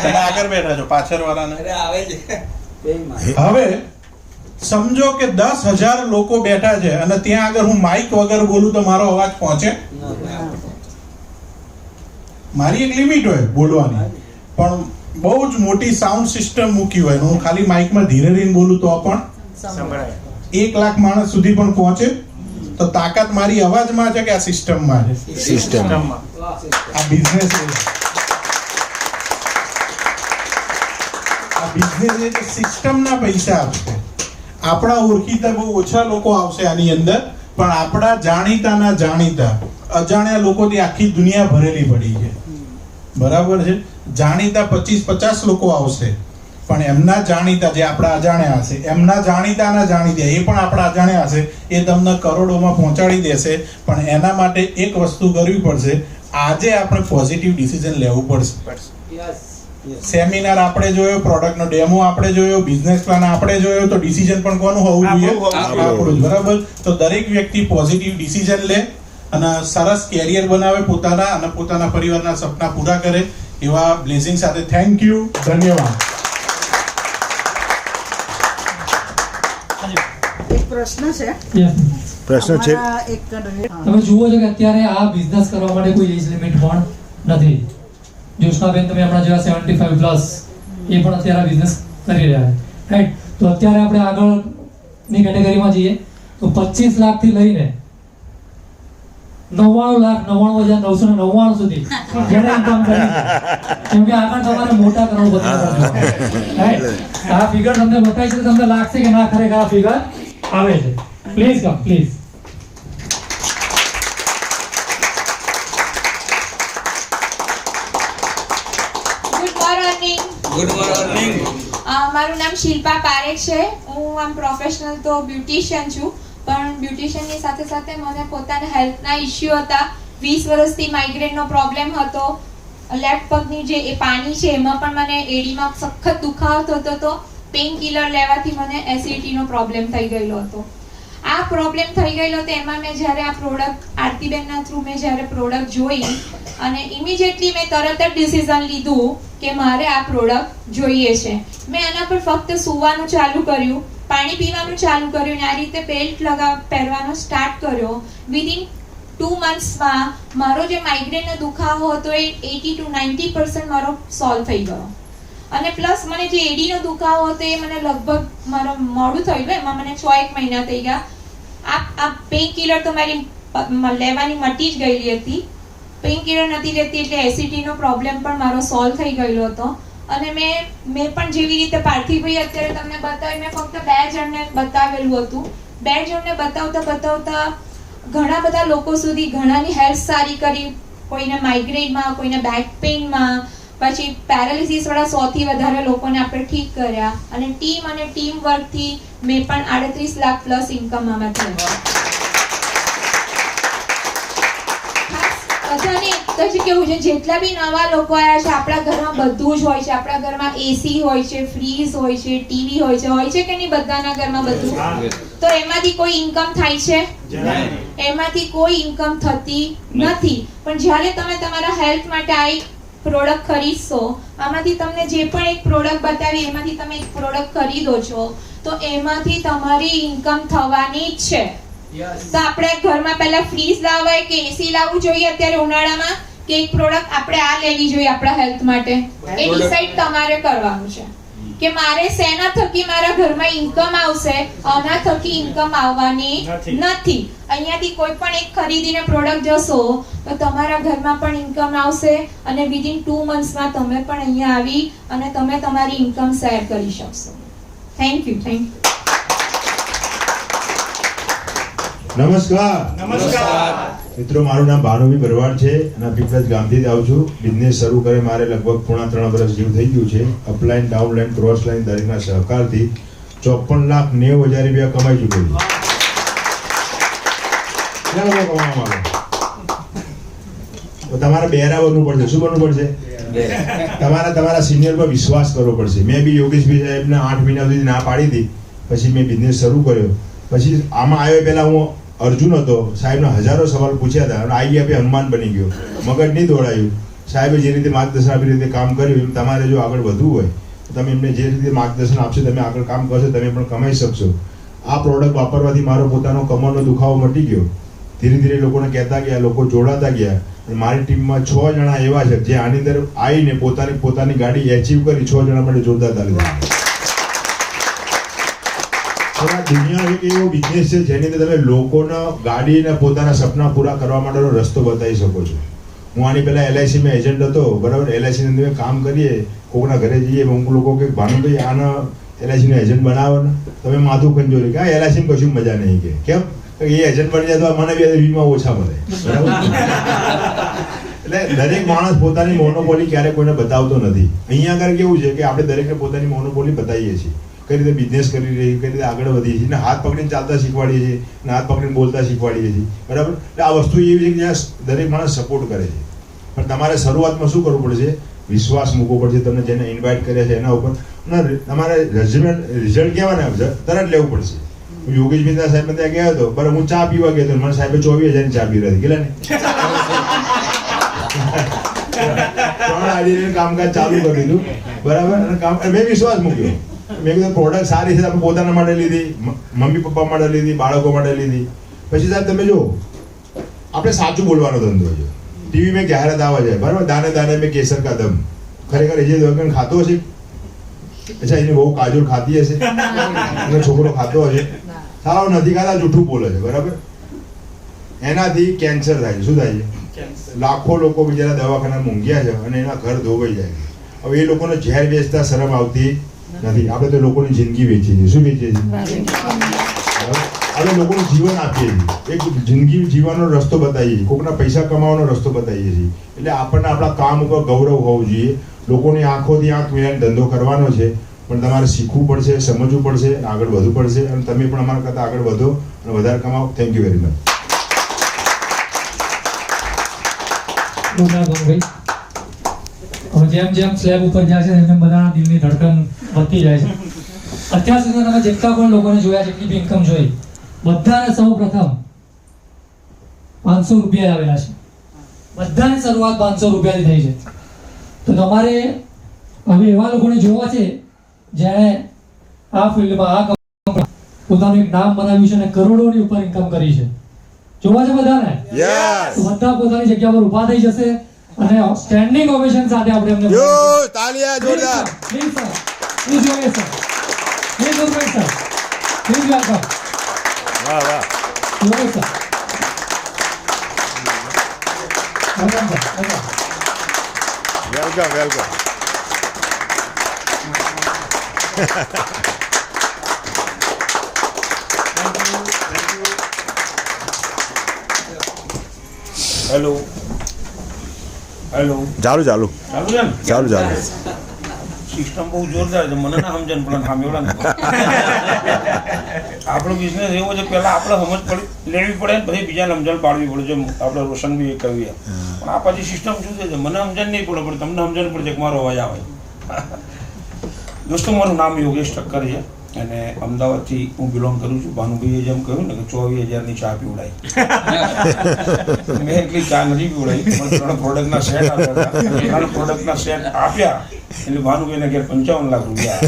તમે આગળ બેઠા છો, પાછળ વાળાને હવે સમજો કે 10,000 લોકો બેઠા છે અને ત્યાં આગળ હું માઇક વગર બોલું તો મારો અવાજ પહોંચે? મારી એક લિમિટ હોય બોલવાની, પણ બહુ જ મોટી સાઉન્ડ સિસ્ટમ મૂકી હોય, હું ખાલી માઇકમાં ધીરે રહીને બોલું તો પણ 1 લાખ માણસ સુધી પણ પહોંચે. તો તાકાત મારી અવાજમાં છે કે આ સિસ્ટમમાં છે? સિસ્ટમમાં. આ બિઝનેસ સિસ્ટમના પૈસા આપશે. આપણા ઓળખીતા બહુ ઓછા લોકો આવશે આની અંદર, પણ આપણા જાણીતાના જાણીતા અજાણ્યા લોકોથી આખી દુનિયા ભરેલી પડી છે, બરાબર છે? જાણીતા 25-50 લોકો આવશે, પણ એમના જાણીતા જે આપણા અજાણ્યા હશે, એમના જાણીતાના જાણીતા એ પણ આપણા અજાણ્યા હશે, એ તમને કરોડોમાં પહોંચાડી દેશે. પણ એના માટે એક વસ્તુ કરવી પડશે. આજે આપણે પોઝિટિવ ડિસિઝન લેવું પડશે. સેમિનાર આપણે જોયો, પ્રોડક્ટનો ડેમો આપણે જોયો, બિઝનેસ પ્લાન આપણે જોયો, તો ડિસિઝન પણ કોનું હોવું જોઈએ? આપણું જ, બરાબર? તો દરેક વ્યક્તિ પોઝિટિવ ડિસિઝન લે અને સરસ કેરિયર બનાવે પોતાના અને પોતાના પરિવારના સપના પૂરા કરે. એવા બ્લેસિંગ સાથે થેન્ક યુ, ધન્યવાદ. એક પ્રશ્ન છે. પ્રશ્ન છે. તમે જુઓ છો કે અત્યારે આ બિઝનેસ કરવા માટે કોઈ એજ લિમિટ પણ નથી. જ્યોત્સનાબેન તમે હમણાં જેવા 75 પ્લસ એ પણ અત્યારે બિઝનેસ કરી રહ્યા છે, રાઈટ? તો અત્યારે આપણે આગળની કેટેગરીમાં જઈએ તો 25 લાખથી લઈને 99,99,999 સુધી જેને ઇન્કમ કરી, કેમ કે આગળ તમારે મોટા કરોડપતિ બનવાનું, રાઈટ? આ ફિગર તમને બતાવી છે, તમને લાગશે કે ના ખરેખર આ ફિગર આવે છે. Please come, please. Good morning. Good morning. મારું નામ શિલ્પા પારેખ છે. હું આમ પ્રોફેશનલ તો બ્યુટિશિયન છું, પણ બ્યુટિશિયનની સાથે સાથે મને પોતાના હેલ્થના ઇસ્યુ હતા. 20 વર્ષથી માઇગ્રેનનો પ્રોબ્લેમ હતો. લેફ્ટ પગની જે એ પાણી છે એમાં પણ મને એડીમાં સખત દુખાવો થતો હતો. પેઇન કિલર લેવાથી મને એસિડિટીનો પ્રોબ્લેમ થઈ ગયેલો હતો. આ પ્રોબ્લેમ થઈ ગયેલો તો એમાં મેં જ્યારે આ પ્રોડક્ટ આરતીબેનના થ્રુ મેં જ્યારે પ્રોડક્ટ જોઈ અને ઇમિડિયેટલી મેં તરત જ ડિસિઝન લીધું કે મારે આ પ્રોડક્ટ જોઈએ છે. મેં આના પર ફક્ત સૂવાનું ચાલુ કર્યું, પાણી પીવાનું ચાલુ કર્યું અને આ રીતે બેલ્ટ પહેરવાનો સ્ટાર્ટ કર્યો. વિધિન 2 monthsમાં મારો જે માઇગ્રેનનો દુખાવો હતો એ 80 to 90% મારો સોલ્વ થઈ ગયો. અને પ્લસ મને જે એડીનો દુખાવો હતો એ મને લગભગ મારો મોડું થયું, એમાં મને 6-1 મહિના થઈ ગયા. આ પેઇન કિલર તો મારી લેવાની મટી જ ગયેલી હતી. પેઇન કિલર નથી લેતી એટલે એસિડિટીનો પ્રોબ્લેમ પણ મારો સોલ્વ થઈ ગયેલો હતો. અને મેં પણ જેવી રીતે પાર્થિવભાઈ અત્યારે તમને બતાવી, મેં ફક્ત 2 જણને બતાવેલું હતું. 2 જણને બતાવતા ઘણા બધા લોકો સુધી ઘણાની હેલ્થ સારી કરી. કોઈને માઇગ્રેનમાં, કોઈને બેક પેઇનમાં, પછી પેરાલિસિસ વાળા 100 થી વધારે લોકોને આપણે ઠીક કર્યા. અને ટીમ વર્કથી મેં પણ 38 લાખ પ્લસ ઇન્કમ આમાં થઈ. બધાને એક જ કેવું છે, જેટલા બી નવા લોકો આવ્યા છે આપણા ઘરમાં બધું જ હોય છે. આપણા ઘરમાં એસી હોય છે, ફ્રીજ હોય છે, ટીવી હોય છે કે નહીં? બધાના ઘરમાં બધું. તો એમાંથી કોઈ ઇન્કમ થાય છે? એમાંથી કોઈ ઇન્કમ થતી નથી. પણ જ્યારે તમે તમારા હેલ્થ માટે આ પ્રોડક્ટ ખરીદશો, આમાંથી તમને જે પણ એક પ્રોડક્ટ બતાવી એમાંથી તમે એક પ્રોડક્ટ ખરીદો છો તો એમાંથી તમારી ઇન્કમ થવાની જ છે. તો આપણે ઘરમાં પહેલા ફ્રીજ લાવવાય કે એસી લાવવું જોઈએ અત્યારે ઉનાળામાં, કે એક પ્રોડક્ટ આપણે આ લેવી જોઈએ આપણા હેલ્થ માટે? એ ડિસાઈડ તમારે કરવાનું છે કે મારે શેના થકી મારા ઘરમાં ઇન્કમ આવશે, આના થકી ઇન્કમ આવવાની નથી. અહીંયાથી કોઈ પણ એક ખરીદીને પ્રોડક્ટ જશો તો તમારા ઘરમાં પણ ઇન્કમ આવશે અને વિધિન 2 monthsમાં તમે પણ અહીંયા આવી અને તમે તમારી ઇન્કમ શેર કરી શકશો. Thank you. નમસ્કાર મિત્રો, મારું નામ ભાનુભાઈ ભરવાડ છે અને પીપળજ ગામથી જ આવું છું. બિઝનેસ શરૂ કરે મારે લગભગ 3.5 વર્ષ જેવું થઈ ગયું છે. અપલાઈન, ડાઉનલાઈન, ક્રોસ લાઈન દરેકના સહકારથી 54,90,000 રૂપિયા કમાઈ ચૂક્યો છું. કેટલા લોકો કમાવા માંગે? તો તમારે બેરા બનવું પડશે. શું બનવું પડશે? તમારા સિનિયર પર વિશ્વાસ કરવો પડશે. મેં બી યોગેશભાઈ સાહેબને 8 મહિના સુધી ના પાડી હતી, પછી મેં બિઝનેસ શરૂ કર્યો. પછી આમાં આવ્યો પહેલા હું અર્જુન હતો. સાહેબને હજારો સવાલ પૂછ્યા હતા અને આવી આપે હનુમાન બની ગયો. મગજ નહીં દોડાયું. સાહેબે જે રીતે માર્ગદર્શન આપી રીતે કામ કર્યું એમ તમારે જો આગળ વધવું હોય તો તમે એમને જે રીતે માર્ગદર્શન આપશો, તમે આગળ કામ કરશો, તમે પણ કમાઈ શકશો. આ પ્રોડક્ટ વાપરવાથી મારો પોતાનો કમરનો દુખાવો મટી ગયો. ધીરે ધીરે લોકોને કહેતા ગયા, લોકો જોડાતા ગયા. અને મારી ટીમમાં 6 જણા એવા છે જે આની અંદર આવીને પોતાની ગાડી એચીવ કરી 6 જણા માટે જોરદાર તાલી દીધી. દુનિયા એક એવો બિઝનેસ છે જેની અંદર તમે લોકોના ગાડીના પોતાના સપના પૂરા કરવા માટેનો રસ્તો બતાવી શકો છો. હું આની પહેલા LICમાં એજન્ટ હતો, બરાબર. LICની અંદર કામ કરીએ, કોકના ઘરે જઈએ, અમુક લોકો કે ભાનુભાઈ આના LICનો એજન્ટ બનાવો ને, તમે માથું ખંજોરી કે આ LICમાં કશું મજા નહીં. કે કેમ? એ એજન્ટ બની જાય તો મને બી વીમા ઓછા મળે, બરાબર. એટલે દરેક માણસ પોતાની મોનોપોલી ક્યારેય કોઈને બતાવતો નથી. અહીંયા આગળ કેવું છે કે આપણે દરેકને પોતાની મોનોપોલી બતાવીએ છીએ, કઈ રીતે બિઝનેસ કરી રહી, કઈ રીતે આગળ વધીએ છીએ, હાથ પકડીને ચાલતા શીખવાડીએ છીએ અને હાથ પકડીને બોલતા શીખવાડીએ છીએ, બરાબર. એટલે આ વસ્તુ એવી છે કે જ્યાં દરેક માણસ સપોર્ટ કરે છે. પણ તમારે શરૂઆતમાં શું કરવું પડશે? વિશ્વાસ મૂકવો પડશે. તમને જેને ઇન્વાઇટ કર્યા છે એના ઉપર અને તમારે રિઝલ્ટ કહેવાના તરત લેવું પડશે. હું યોગેશભાઈ સાહેબ ત્યાં ગયો હતો, બરાબર. હું ચા પીવા ગયો હતો, મને સાહેબે 24,000 ચા પી રહી કેટલા ને 3 કામકાજ ચાલુ કરી દીધું, બરાબર. અને મેં વિશ્વાસ મૂક્યો. મેં કીધું પ્રોડક્ટ સારી છે, આપણે પોતાના માટે લીધી, મમ્મી પપ્પા માટે લીધી, બાળકો માટે લીધી. પછી સાહેબ તમે જો, આપણે સાચું બોલવાનો ધંધો છે. ટીવી મેં જાહેરાત આવે છે, બરાબર. દાને દાને મેં કેસર કા દમ. ખરેખર એ જે દવાખાને ખાતો હશે, અચ્છા એની બહુ કાજોલ ખાતી હશે, એનો છોકરો ખાતો હશે, સારો નથી ખાતા, જૂઠું બોલે છે, બરાબર. એનાથી કેન્સર થાય છે. શું થાય છે? લાખો લોકો બિચારા દવાખાના મૂંગ્યા છે અને એના ઘર ધોવાઈ જાય છે. હવે એ લોકોને ઝેર વેચતા શરમ આવતી નથી. આપણે તો લોકોની જિંદગી વેચીએ છીએ. શું વેચીએ છીએ? આપણે લોકોનું જીવન આપીએ છીએ, એક જિંદગી જીવવાનો રસ્તો બતાવીએ છીએ, કોકના પૈસા કમાવાનો રસ્તો બતાવીએ છીએ. એટલે આપણને આપણા કામ ઉપર ગૌરવ હોવું જોઈએ. લોકોની આંખોથી આંખ મિલાઈને ધંધો કરવાનો છે. પણ તમારે શીખવું પડશે, સમજવું પડશે, આગળ વધવું પડશે અને તમે પણ અમારા કરતાં આગળ વધો અને વધારે કમાઓ. Thank you very much. હવે જેમ જેમ સ્લેબ ઉપર જાય છે એમ બધાના દિલની ધડકન વધતી જાય છે. અત્યાર સુધી તમે જેટલા પણ લોકોને જોયા, જેટલી બી ઇન્કમ જોઈ, બધાને સૌ પ્રથમ 500 રૂપિયા આવેલા છે. બધાની શરૂઆત 500 રૂપિયાથી થઈ છે. તો તમારે હવે એવા લોકોને જોવા છે જેણે આ ફિલ્ડમાં આ કંપનીમાં પોતાનું એક નામ બનાવ્યું છે અને કરોડોની ઉપર ઇન્કમ કરી છે. જોવા છે બધાને? યસ. તો બધા પોતાની જગ્યા પર ઊભા થઈ જશે અને સ્ટેન્ડિંગ ઓવેશન સાથે આપણે એમને તાલિયા જોરદાર. Please sir, please Yogesh sir, please Umesh sir, please welcome વાહ વાહ. Yogesh sir. Welcome sir, welcome. Welcome. Hello hello ચાલુ ચાલુ ચાલુ છે ને? ચાલુ ચાલુ. સિસ્ટમ બહુ જોરદાર છે. મને ના સમજણ પણ સામેવાળા આપણો બિઝનેસ એવો છે, પહેલા આપણે સમજ લેવી પડે ને પછી બીજાને સમજણ પાડવી પડે. જો આપણે રોશન બી કહીએ પણ આ પછી સિસ્ટમ શું છે, મને સમજણ નહીં પડે પણ તમને સમજણ પડે કે મારો અવાજ આવે. દોસ્તો, મારું નામ યોગેશ ઠક્કર છે અને અમદાવાદથી હું બિલોંગ કરું છું. ભાનુભાઈએ જેમ કહ્યું ને કે 24,000ની ચા પીવડાવી, મેં એટલી ચા નથી પીવડાવી, પણ 3 પ્રોડક્ટના સેટ આપ્યા હતા. 3 પ્રોડક્ટના સેટ આપ્યા એટલે ભાનુભાઈને ઘેર 55 લાખ રૂપિયા.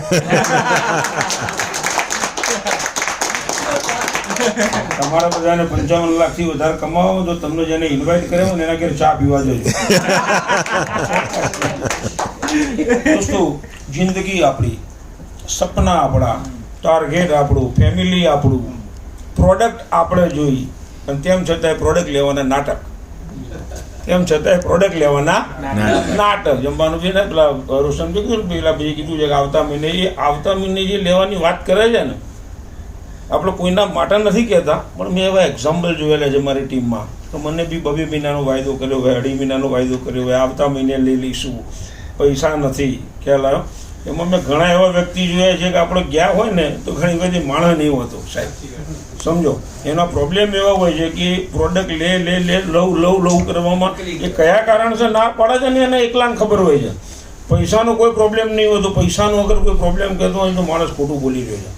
તમારા બધાને 55 લાખથી વધારે કમાવો તો તમને જેને ઇન્વાઇટ કર્યો ને એના ઘેર ચા પીવા જજો. દોસ્તો, જિંદગી આપણી, સપના આપણા, ટાર્ગેટ આપણું, ફેમિલી આપણું, પ્રોડક્ટ આપણે જોઈ અને તેમ છતાંય પ્રોડક્ટ લેવાના નાટક, તેમ છતાંય પ્રોડક્ટ લેવાના નાટક. જમવાનું છે ને પેલા રોશનભાઈ કીધું, પેલા ભાઈએ કીધું છે કે આવતા મહિને જે લેવાની વાત કરે છે ને, આપણે કોઈના માટે નથી કહેતા પણ મેં એવા એક્ઝામ્પલ જોયેલા છે મારી ટીમમાં. તો મને બી 2 મહિનાનો વાયદો કર્યો હોય, 2.5 મહિનાનો વાયદો કર્યો હોય, આવતા મહિને લઈ લઈશું, પૈસા નથી, ખ્યાલ આવ્યો? એમાં મેં ઘણા એવા વ્યક્તિ જોયા છે કે આપણે ગયા હોય ને તો ઘણી બધી માણસ નહીં હોતો સાહેબ, સમજો. એના પ્રોબ્લેમ એવા હોય છે કે પ્રોડક્ટ લવ કરવામાં એ કયા કારણસર ના પાડે છે ને એને એકલાને ખબર હોય છે. પૈસાનો કોઈ પ્રોબ્લેમ નહીં હોતો. પૈસાનો અગર કોઈ પ્રોબ્લેમ કહેતો હોય તો માણસ ખોટું બોલી રહ્યો છે,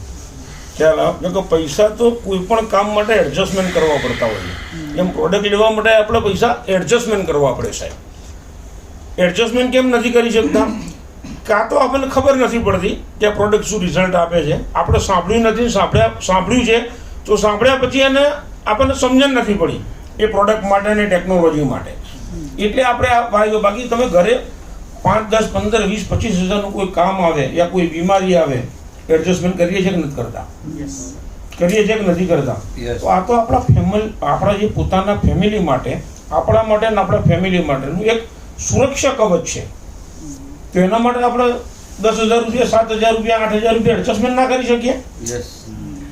ખ્યાલ આવે? કે પૈસા તો કોઈ પણ કામ માટે એડજસ્ટમેન્ટ કરવા પડતા હોય છે. એમ પ્રોડક્ટ લેવા માટે આપણે પૈસા એડજસ્ટમેન્ટ કરવા પડે સાહેબ. એડજસ્ટમેન્ટ કેમ નથી કરી શકતા? કાં તો આપણને ખબર નથી પડતી કે આ પ્રોડક્ટ શું રિઝલ્ટ આપે છે. આપણે સાંભળ્યું નથી, સાંભળ્યું છે તો સાંભળ્યા પછી એને આપણને સમજણ નથી પડી એ પ્રોડક્ટ માટે અને ટેકનોલોજી માટે. એટલે આપણે આ ભાઈઓ, બાકી તમે ઘરે 5, 10, 15, 20, 25 હજારનું કોઈ કામ આવે યા કોઈ બીમારી આવે, એડજસ્ટમેન્ટ કરીએ છીએ કે નથી કરતા? કરીએ છીએ કે નથી કરતા? તો આ તો આપણા જે પોતાના ફેમિલી માટે, આપણા માટે અને આપણા ફેમિલી માટેનું એક સુરક્ષા કવચ છે. તો એના માટે આપણે 10,000 રૂપિયા, 7,000 રૂપિયા, 8,000 રૂપિયા એડજસ્ટમેન્ટ ના કરી શકીએ?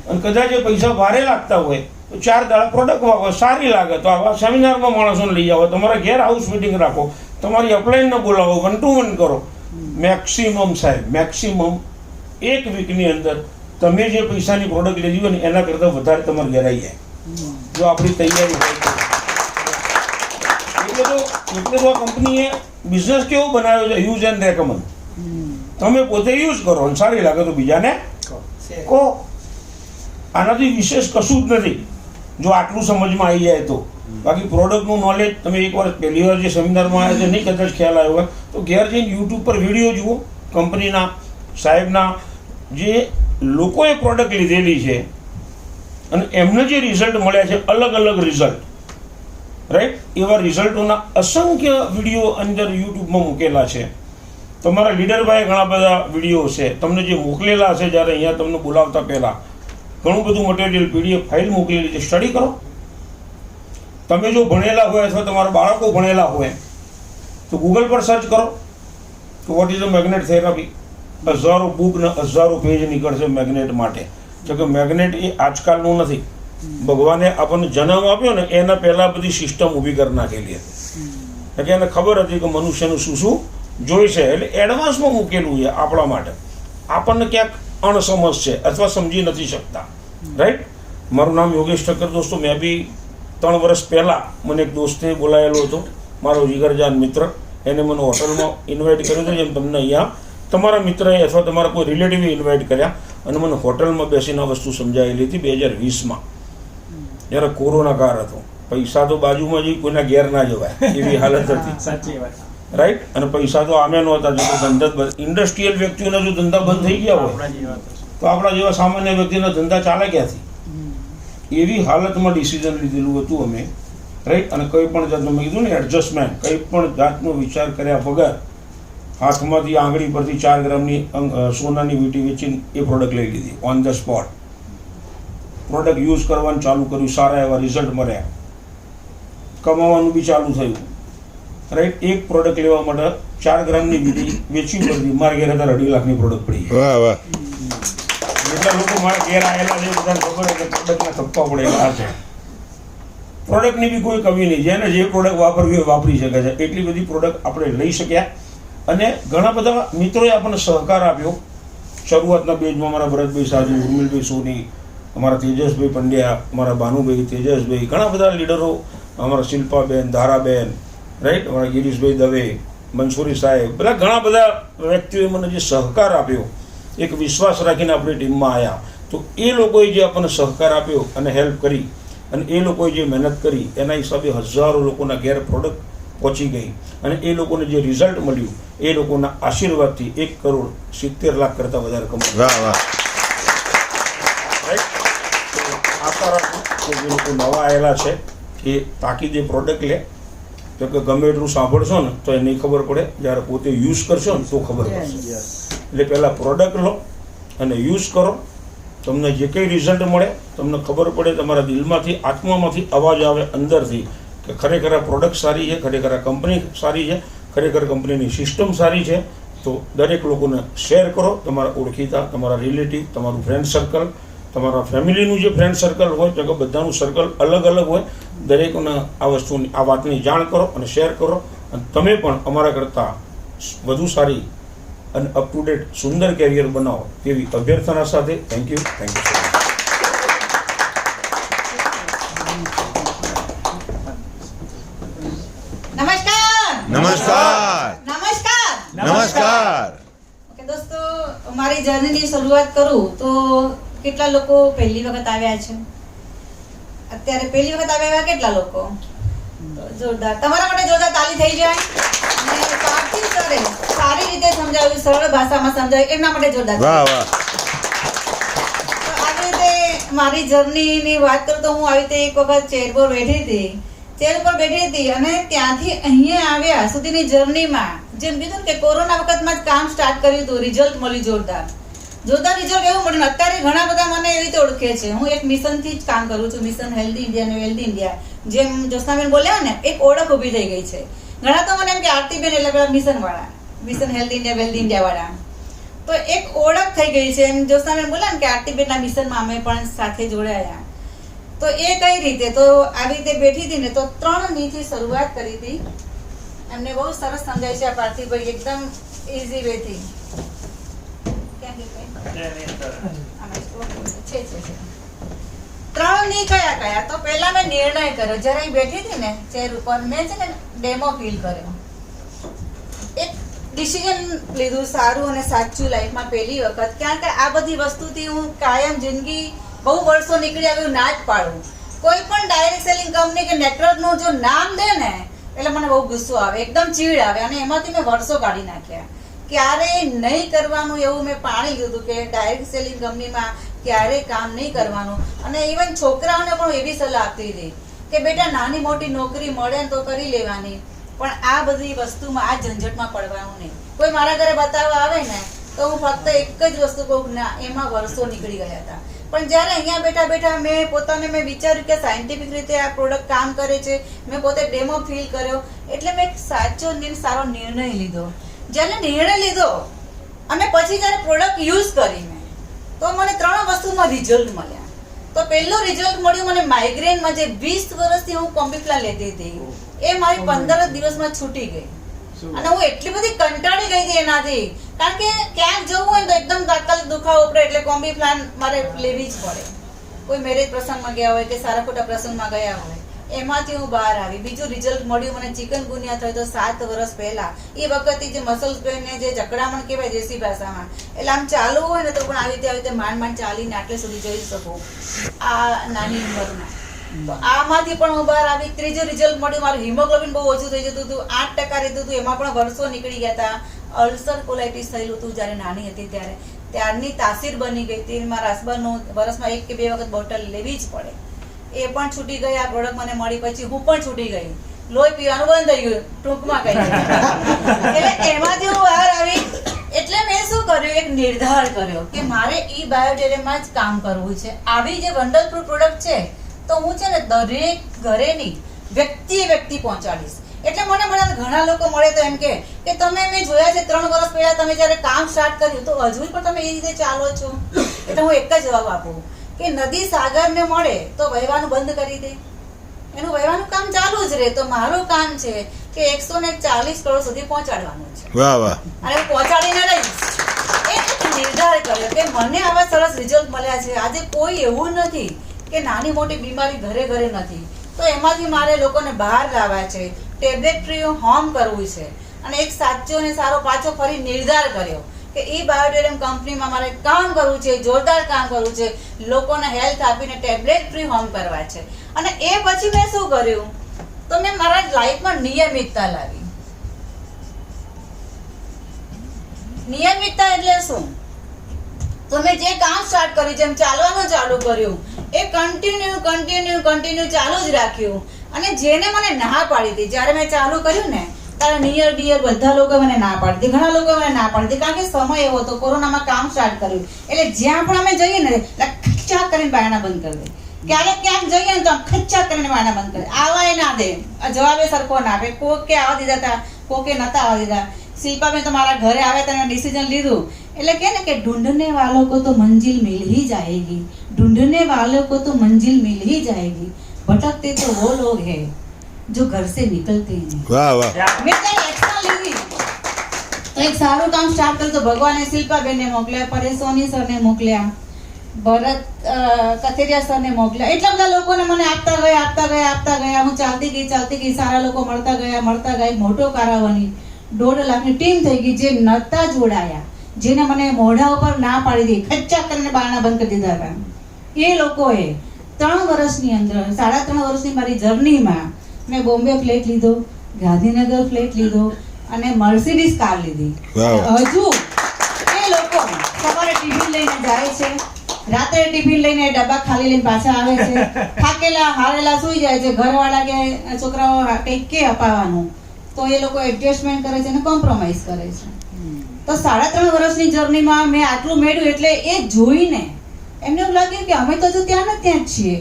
અને કદાચ એ પૈસા ભારે લાગતા હોય તો 4 દાડા પ્રોડક્ટ વાપરો, સારી લાગે તો આવા સેમિનારમાં માણસોને લઈ આવો, તમારા ઘેર હાઉસ મીટિંગ રાખો, તમારી અપલાઈનને બોલાવો, 1 to 1 કરો. મેક્સિમમ સાહેબ, મેક્સિમમ 1 વીકની અંદર તમે જે પૈસાની પ્રોડક્ટ લીધી હોય ને એના કરતાં વધારે તમારે ઘેર આવી જાય જો આપણી તૈયારી હોય તો. એટલે તો આ કંપનીએ બિઝનેસ કેવો બનાવ્યો છે? Use and recommend. તમે પોતે યુઝ કરો અને સારી લાગે તો બીજાને કહો. આનાથી વિશેષ કશું જ નથી જો આટલું સમજમાં આવી જાય તો. બાકી પ્રોડક્ટનું નોલેજ તમે એકવાર પહેલી વાર જે સેમિનારમાં આવ્યા છે નહીં કદાચ ખ્યાલ આવ્યો હોય તો ઘેર જઈને યુટ્યુબ પર વિડીયો જુઓ. કંપનીના સાહેબના જે લોકોએ પ્રોડક્ટ લીધેલી છે અને એમને જે રિઝલ્ટ મળ્યા છે, અલગ અલગ રિઝલ્ટ, રાઈટ? એવા રિઝલ્ટોના અસંખ્ય વિડીયો અંદર યુટ્યુબમાં મૂકેલા છે. તમારા લીડરભાઈએ ઘણા બધા વિડીયો છે તમને જે મોકલેલા છે, જ્યારે અહીંયા તમને બોલાવતા પહેલાં ઘણું બધું મટીરિયલ PDF ફાઇલ મોકલેલી છે. સ્ટડી કરો. તમે જો ભણેલા હોય અથવા તમારા બાળકો ભણેલા હોય તો ગૂગલ પર સર્ચ કરો તો what is a magnet therapy. 1000 book ને 1000 પેજ નીકળશે મેગ્નેટ માટે. જો કે મેગ્નેટ એ આજકાલનું નથી. ભગવાને આપણને જન્મ આપ્યો ને એના પહેલાં બધી સિસ્ટમ ઊભી કરી નાખેલી હતી. એટલે એને ખબર હતી કે મનુષ્યનું શું શું જોઈશે, એટલે એડવાન્સમાં મૂકેલું છે આપણા માટે. આપણને ક્યાંક અણસમજ છે અથવા સમજી નથી શકતા, રાઈટ. મારું નામ યોગેશ ઠક્કર. દોસ્તો, મેં બી 3 વર્ષ પહેલાં મને એક દોસ્તે બોલાયેલો હતો, મારો જીગરજાન મિત્ર. એને મને હોટલમાં ઇન્વાઇટ કર્યો હતો, જેમ તમને અહીંયા તમારા મિત્રએ અથવા તમારા કોઈ રિલેટિવે ઇન્વાઇટ કર્યા, અને મને હોટલમાં બેસીને આ વસ્તુ સમજાયેલી હતી 2020માં, જ્યારે કોરોના કાળ હતો. પૈસા તો બાજુમાં જઈ કોઈના ઘેર ના જવાય એવી હાલત હતી, સાચી વાત, રાઈટ. અને પૈસા તો આમે નહોતા. જો ધંધા ઇન્ડસ્ટ્રીયલ વ્યક્તિઓના જો ધંધા બંધ થઈ ગયા હોય તો આપણા જેવા સામાન્ય વ્યક્તિના ધંધા ચાલે ક્યાંથી? એવી હાલતમાં ડિસિઝન લીધેલું હતું અમે, રાઈટ. અને કંઈ પણ જાતનું, મેં કીધું ને, એડજસ્ટમેન્ટ, કંઈ પણ જાતનો વિચાર કર્યા વગર હાથમાંથી આંગળી પરથી 4 ગ્રામની સોનાની વીંટી વેચીને એ પ્રોડક્ટ લઈ લીધી on the spot. Product use કરવાનું ચાલુ કર્યું, સારા એવા રિઝલ્ટ મળ્યા, કમાવાનું બી ચાલુ થયું, રાઈટ. એક પ્રોડક્ટ લેવા માટે 4 ગ્રામની વીંટી વેચવી પડતી. મારા ઘેર હતા 2.5 લાખની પ્રોડક્ટ પડી. વાહ વાહ. જેટલા લોકો મારા ઘેર આવેલા છે બધાને ખબર છે કે પ્રોડક્ટના થપ્પા પડેલા છે. પ્રોડક્ટની બી કોઈ કમી નહીં, જેને જે પ્રોડક્ટ વાપરવી હોય વાપરી શકે છે. એટલી બધી પ્રોડક્ટ આપણે લઈ શક્યા. અને ઘણા બધા મિત્રોએ આપણને સહકાર આપ્યો. શરૂઆતના બેજમાં અમારા ભરતભાઈ સાજુ, ઉર્મિલભાઈ સોની, અમારા તેજસભાઈ પંડ્યા, અમારા ભાનુભાઈ, તેજસભાઈ, ઘણા બધા લીડરો, અમારા શિલ્પાબેન, ધારાબેન, રાઈટ, અમારા ગિરીશભાઈ દવે, મંસૂરી સાહેબ, બધા ઘણા બધા વ્યક્તિઓએ મને જે સહકાર આપ્યો, એક વિશ્વાસ રાખીને આપણી ટીમમાં આવ્યા. તો એ લોકોએ જે આપણને સહકાર આપ્યો અને હેલ્પ કરી, અને એ લોકોએ જે મહેનત કરી, એના હિસાબે હજારો લોકોના ઘેર પ્રોડક્ટ પહોંચી ગઈ. અને એ લોકોને જે રિઝલ્ટ મળ્યું, એ લોકોના આશીર્વાદથી 1,70,00,000 કરતાં વધારે કમાયું. વાહ વાહ. રાઈટ. આશા રાખું કે જે લોકો નવા આવેલા છે એ તાકીદે પ્રોડક્ટ લે. તો કે ગમે એટલું સાંભળશો ને તો એ નહીં ખબર પડે, જ્યારે પોતે યુઝ કરશો ને તો ખબર પડશે. એટલે પહેલાં પ્રોડક્ટ લો અને યુઝ કરો. તમને જે કંઈ રિઝલ્ટ મળે, તમને ખબર પડે, તમારા દિલમાંથી, આત્મામાંથી અવાજ આવે અંદરથી કે ખરેખર આ પ્રોડક્ટ સારી છે, ખરેખર આ કંપની સારી છે, ખરેખર કંપનીની સિસ્ટમ સારી છે, તો દરેક લોકોને શેર કરો. તમારા ઓળખીતા, તમારા રિલેટિવ, તમારું ફ્રેન્ડ સર્કલ, તમારા ફેમિલીનું જે ફ્રેન્ડ સર્કલ હોય, તો કે બધાનું સર્કલ અલગ અલગ હોય, દરેકને આ વસ્તુની, આ વાતની જાણ કરો અને શેર કરો. અને તમે પણ અમારા કરતાં વધુ સારી અને અપ ટુ ડેટ સુંદર કેરિયર બનાવો તેવી અભ્યર્થના સાથે. Thank you so much. નમસ્કાર. નમસ્કાર. ઓકે દોસ્તો, મારી જર્નીની શરૂઆત કરું તો કેટલા લોકો પહેલી વખત આવ્યા છે? અત્યારે પહેલી વખત આવ્યા કેટલા લોકો? જોરદાર. તમારા માટે જોરદાર તાળી થઈ જાય. અને પાર્થિવ સરે સારી રીતે સમજાવ્યું, સરળ ભાષામાં સમજાવ્યું, એમના માટે જોરદાર. વાહ વાહ. તો આવી રીતે મારી જર્નીની વાત કરું તો હું આવી રીતે એક વખત ચેર પર બેઠી હતી. ચેર ઉપર બેઠી હતી અને ત્યાંથી અહીંયા આવ્યા સુધીની જર્નીમાં, જેમ કીધું ને કે કોરોના વખતમાં જ કામ સ્ટાર્ટ કર્યું હતું, રિઝલ્ટ મળ્યું જોરદાર. જોરદાર રિઝલ્ટ એવું મળ્યું. અત્યારે ઘણા બધા મને એવી રીતે ઓળખે છે. હું એક મિશનથી જ કામ કરું છું, મિશન હેલ્ધી ઇન્ડિયા અને વેલ્ધી ઇન્ડિયા. જેમ જ્યોત્સનાબેન બોલ્યા ને, એક ઓળખ ઊભી થઈ ગઈ છે. ઘણા તો મને એમ કે આરતીબેન એટલે પેલા મિશન વાળા, mission healthy India wealthy India વાળા. તો એક ઓળખ થઈ ગઈ છે. એમ જ્યોત્સનાબેન બોલ્યા ને કે આરતીબેનના મિશનમાં અમે પણ સાથે જોડાયા. તો એ કઈ રીતે? તો આવી રીતે બેઠી હતી ને તો 3 ની શરૂઆત કરી હતી. એમને બહુ સરસ સમજાય છે આ પાર્થિવભાઈ, એકદમ ઇઝી વેથી. ત્રણ ની કયા કયા? તો પહેલા મેં નિર્ણય કર્યો. જ્યારે બેઠી હતી ને ચેર ઉપર, મેં છે ને ડેમો ફીલ કર્યો. એક ડિસિઝન લીધું સારું અને સાચું લાઈફમાં પહેલી વખત. કારણ કે આ બધી વસ્તુથી હું કાયમ જિંદગી બહુ વર્ષો નીકળી આવ્યું ના જ પાડું. કોઈ પણ ડાયરેક્ટ સેલિંગ કંપની કે નેટવર્કનું જો નામ દે ને એટલે મને બહુ ગુસ્સો આવે, એકદમ ચીડ આવે. અને એમાંથી મેં વર્ષો કાઢી નાખ્યા. ક્યારેય નહીં કરવાનું એવું મેં પાણી લીધું કે ડાયરેક્ટ સેલિંગ કંપનીમાં ક્યારેય કામ નહીં કરવાનું. અને ઇવન છોકરાઓને પણ એવી સલાહ આપતી હતી કે બેટા નાની મોટી નોકરી મળે ને તો કરી લેવાની, પણ આ બધી વસ્તુમાં, આ ઝંઝટમાં પડવાનું નહીં. કોઈ મારા ઘરે બતાવવા આવે ને તો હું ફક્ત એક જ વસ્તુ કહું, ના, એમાં વર્ષો નીકળી ગયા હતા. પણ જ્યારે અહીંયા બેઠા બેઠા મેં પોતાને વિચાર્યું કે સાયન્ટિફિક રીતે આ પ્રોડક્ટ કામ કરે છે, મેં પોતે ડેમો ફીલ કર્યો, એટલે મેં એક સાચો સારો નિર્ણય લીધો. જ્યારે નિર્ણય લીધો અને પછી જ્યારે પ્રોડક્ટ યુઝ કરી મેં, તો મને 3 વસ્તુમાં રિઝલ્ટ મળ્યા. તો પહેલું રિઝલ્ટ મળ્યું મને માઇગ્રેનમાં, જે 20 વર્ષથી હું કોમ્બીપ્લાન લેતી હતી, એ મારી 15 દિવસમાં છૂટી ગઈ. અને હું એટલી બધી કંટાળી ગઈ હતી એનાથી, કારણ કે ક્યાંક જવું હોય તો એકદમ તાત્કાલિક દુખાવો પડે એટલે કોમ્બી પ્લાન મારે લેવી જ પડે. કોઈ મેરેજ પ્રસંગમાં ગયા હોય કે સારા ખોટા પ્રસંગમાં ગયા હોય, એમાંથી હું બહાર આવી. બીજું રિઝલ્ટ મળ્યું મને ચિકનગુનિયા થયો તો 7 વર્ષ પહેલા. એ વખતે જે મસલ્સ પેન ને જે જકડામણ કહેવાય દેશી ભાષામાં, એટલે આમ ચાલવું હોય ને તો પણ આવી રીતે માંડ ચાલીને આટલે સુધી જઈ શકું આ નાની ઉંમરમાં. તો આમાંથી પણ હું બહાર આવી. ત્રીજું રિઝલ્ટ મળ્યું, મારું હિમોગ્લોબિન બહુ ઓછું થઈ જતું હતું, 8% રહેતું હતું, એમાં પણ વર્ષો નીકળી ગયા હતા. અલ્સર કોલાઇટિસ થયેલું હતું જ્યારે નાની હતી ત્યારે, ત્યારની તાસીર બની ગઈ હતી. મારા હસબન્ડનું વર્ષમાં 1 કે 2 વખત બોટલ લેવી જ પડે. એ પણ છૂટી ગઈ. આ પ્રોડક્ટ મને મળી પછી હું પણ છૂટી ગઈ. લોહી પીવાનું બંધ થઈ ગયું ટૂંકમાં કહી. એટલે એમાંથી હું બહાર આવી. એટલે મેં શું કર્યું, એક નિર્ધાર કર્યો કે મારે ઈ બાયોડેરેમાં જ કામ કરવું છે. આવી જે વન્ડરફુલ પ્રોડક્ટ છે તો હું છે ને દરેક ઘરેની વ્યક્તિ પહોંચાડીશ. એટલે મને ઘણા લોકો મળે તો એમ કે તમે મેં જોયા છે 3 વર્ષ પહેલા તમે જ્યારે કામ સ્ટાર્ટ કર્યું તો હજુ પણ તમે એ રીતે ચાલો છો. એટલે હું એક જ જવાબ આપું કે નદી સાગરને મળે તો વહેવાનું બંધ કરી દે, એનું વહેવાનું કામ ચાલુ જ રહે. તો મારું કામ છે કે 140 કરોડ સુધી પહોંચાડવાનું છે. વાહ વાહ. અને હું પહોંચાડીને રહીશ. એ નિર્ધાર કર્યો કે મને આવા સરસ રિઝલ્ટ મળ્યા છે. આજે કોઈ એવું નથી કે નાની મોટી બીમારી ઘરે ઘરે નથી, તો એમાંથી મારે લોકોને બહાર લાવવા છે, ટેબ્લેટ ફ્રી હોમ કરવું છે. અને એક સાચો અને સારો પાછો ફરી નિર્ધાર કર્યો કે એ બાયોડેરમ કંપનીમાં મારે કામ કરવું છે, જોરદાર કામ કરવું છે, લોકોને હેલ્થ આપીને ટેબ્લેટ ફ્રી હોમ કરવા છે. અને એ પછી મેં શું કર્યું, તો મેં મારા લાઈફમાં નિયમિતતા લાવી. નિયમિતતા એટલે શું? તો મેં જે કામ સ્ટાર્ટ કર્યું, જેમ ચાલવાનું ચાલુ કર્યું, એ કન્ટિન્યુ ચાલુ જ રાખ્યું. અને જેને મને ના પાડી હતી જ્યારે મેં ચાલુ કર્યું ને, ત્યારે નિયર ડિયર બધા લોકો મને ના પાડી હતી, ઘણા લોકો મને ના પાડી હતી. કારણ કે સમય એવો હતો, કોરોનામાં કામ સ્ટાર્ટ કર્યું એટલે જ્યાં પણ અમે જઈએ ને ખચ્ચા કરીને બાયણા બંધ કરી દે. ક્યાંક જઈએ ને તો ખચ્ચા કરીને બાયણા બંધ કરે, આવાય ના દે, જવાબે સરખો ના આપે. કોકે આવવા દીધા હતા, કોકે નતા આવવા દીધા. શિલ્પાબેન તો મારા ઘરે આવે તો ડિસિઝન લીધું. એટલે કે ને કે ઢૂંઢને વાલો કો તો મંજિલ મિલ ही जाएगी, ढूंढने वालों को तो मंजिल मिल ही जाएगी, भटकते तो वो लोग हैं जो घर से निकलते हैं. વાહ વાહ. મેં ત્યાં એક્શન લીધી. તો એક સારું કામ સ્ટાર્ટ કર્યું તો ભગવાને શિલ્પાબેનને મોકલ્યા, પરેશ સોની સરને મોકલ્યા, ભરત કથેરિયા સરને મોકલ્યા. એટલા બધા લોકોને મને આપતા ગયા. હું ચાલતી ગઈ. સારા લોકો મળતા ગયા. મોટો કારાવાની 1.5 લાખની ટીમ થઈ ગઈ. જે નતા જોડાયા, જેને મને મોઢા ઉપર ના પાડી દી, ખચ્ચા કરીને બારણા બંધ કરી દીધા હતા, એ લોકોએ 3 વર્ષની અંદર, 3.5 વર્ષની મારી જર્નીમાં મેં બોમ્બે ફ્લેટ લીધો, ગાંધીનગર ફ્લેટ લીધો અને મર્સિડીઝ કાર લીધી. હજુ એ લોકો સવારે ટિફિન લઈને જાય છે, રાત્રે ટિફિન લઈને ડબ્બા ખાલી લઈને પાછા આવે છે, થાકેલા હારેલા સુઈ જાય છે. ઘરવાળા કે છોકરાઓ કંઈક કે અપાવવાનું તો એ લોકો એડજસ્ટમેન્ટ કરે છે અને કોમ્પ્રોમાઇઝ કરે છે. તો 3.5 વર્ષની જર્નીમાં મેં આટલું મેળવ્યું. એટલે એ જોઈને એમને એવું લાગ્યું કે અમે તો જો ત્યાં ને ત્યાં જ છીએ.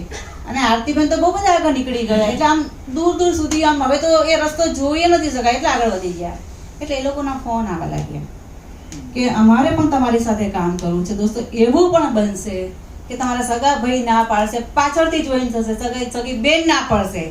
અને આરતીબેન તો બહુ બધા આગળ નીકળી ગયા, એટલે આમ દૂર સુધી આમ હવે તો એ રસ્તો જોઈ નથી શકાય, એટલે આગળ વધી ગયા. એટલે એ લોકોના ફોન આવવા લાગ્યા કે અમારે પણ તમારી સાથે કામ કરવું છે. દોસ્તો એવું પણ બનશે કે તમારા સગા ભાઈ ના પાડશે, પાછળથી જોઈન થશે, સગી બેન ના પડશે,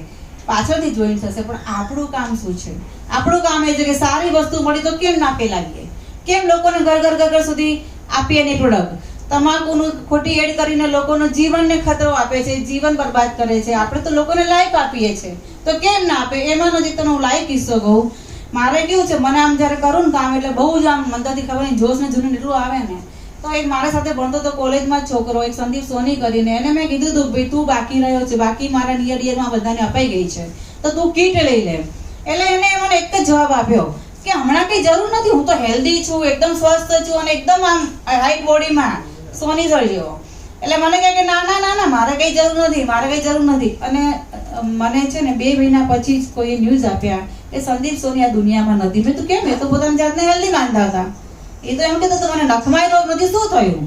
પાછળથી જોઈન થશે. પણ આપણું કામ શું છે? આપણું કામ એ છે કે સારી વસ્તુ મળી તો કેમ ના પેલાવીએ, કેમ લોકોને ઘર સુધી આપીએ નહીં પ્રોડક્ટ. તમાકુનું ખોટી એડ કરીને લોકોનું જીવનને ખતરો આપે છે, જીવન બરબાદ કરે છે. આપણે તો લોકોને લાઈફ આપીએ છીએ તો કેમ ના આપે? એમાંનો જ તમને હું લાઈવ કિસ્સો કહું. મારે કેવું છે, મને આમ જ્યારે કરું ને કામ એટલે બહુ જ આમ મંદરથી ખબર નહીં જોશ ને જૂનું એટલું આવે ને. તો એક મારા સાથે ભણતો તો કોલેજમાં છોકરો, એક સંદીપ સોની કરીને, એને મેં કીધું હતું ભાઈ તું બાકી રહ્યો છે, બાકી મારા નિયર ડિયરમાં બધાને અપાઈ ગઈ છે, તો તું કીટ લઈ લે. એટલે એને મને એક જ જવાબ આપ્યો કે હમણાં કઈ જરૂર નથી, હું તો હેલ્ધી છું, એકદમ સ્વસ્થ છું અને એકદમ આમ હાઈટ બોડીમાં સોની સર જેવો. એટલે મને કહે કે ના મારે કઈ જરૂર નથી. અને મને છે ને 2 મહિના પછી જ કોઈ ન્યૂઝ આપ્યા કે સંદીપ સોની આ દુનિયામાં નથી. મેં તો કેમ? એ તો પોતાની જાતને હેલ્ધી માનતા હતા. એ તો એમ કહેતો તો મને નખમાય રોગ નથી, શું થયું?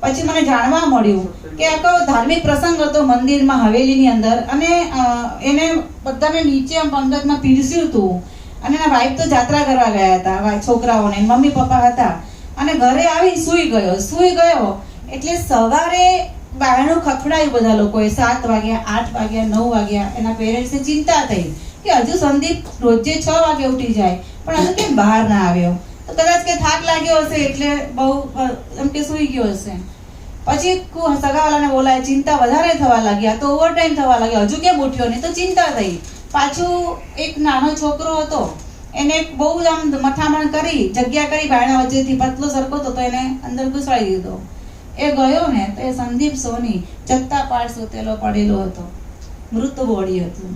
પછી મને જાણવા મળ્યું કે આખો ધાર્મિક પ્રસંગ હતો મંદિરમાં, હવેલીની અંદર, અને એને બધાને નીચે આમ પંગતમાં પીરસ્યું હતું. અને એના વાઈફ તો જાત્રા કરવા ગયા હતા, છોકરાઓને, મમ્મી પપ્પા હતા. અને ઘરે આવી સૂઈ ગયો. એટલે સવારે બારણું ખખડાયું બધા લોકોએ, 7 વાગ્યા, 8 વાગ્યા, 9 વાગ્યા. એના પેરેન્ટ્સને ચિંતા થઈ કે હજુ સંદીપ રોજે 6 વાગે ઉઠી જાય પણ હજુ કેમ બહાર ના આવ્યો, તો કદાચ કે થાક લાગ્યો હશે એટલે બહુ એમ કે સૂઈ ગયો હશે. પછી સગાવાલાને બોલાય, ચિંતા વધારે થવા લાગ્યા, તો ઓવરટાઈમ થવા લાગ્યો, હજુ કેમ ઉઠ્યો નહીં, તો ચિંતા થઈ. પાછું એક નાનો છોકરો હતો, એને બહુ આમ મથામણ કરી, જગ્યા કરી, બાયણા વચ્ચેથી પતલો સરકો હતો તો એને અંદર ઘુસાડી દીધો. એ ગયો ને તો એ સંદીપ સોની ચત્તા પાડ સુતેલો પડેલો હતો, મૃત બોડી હતું.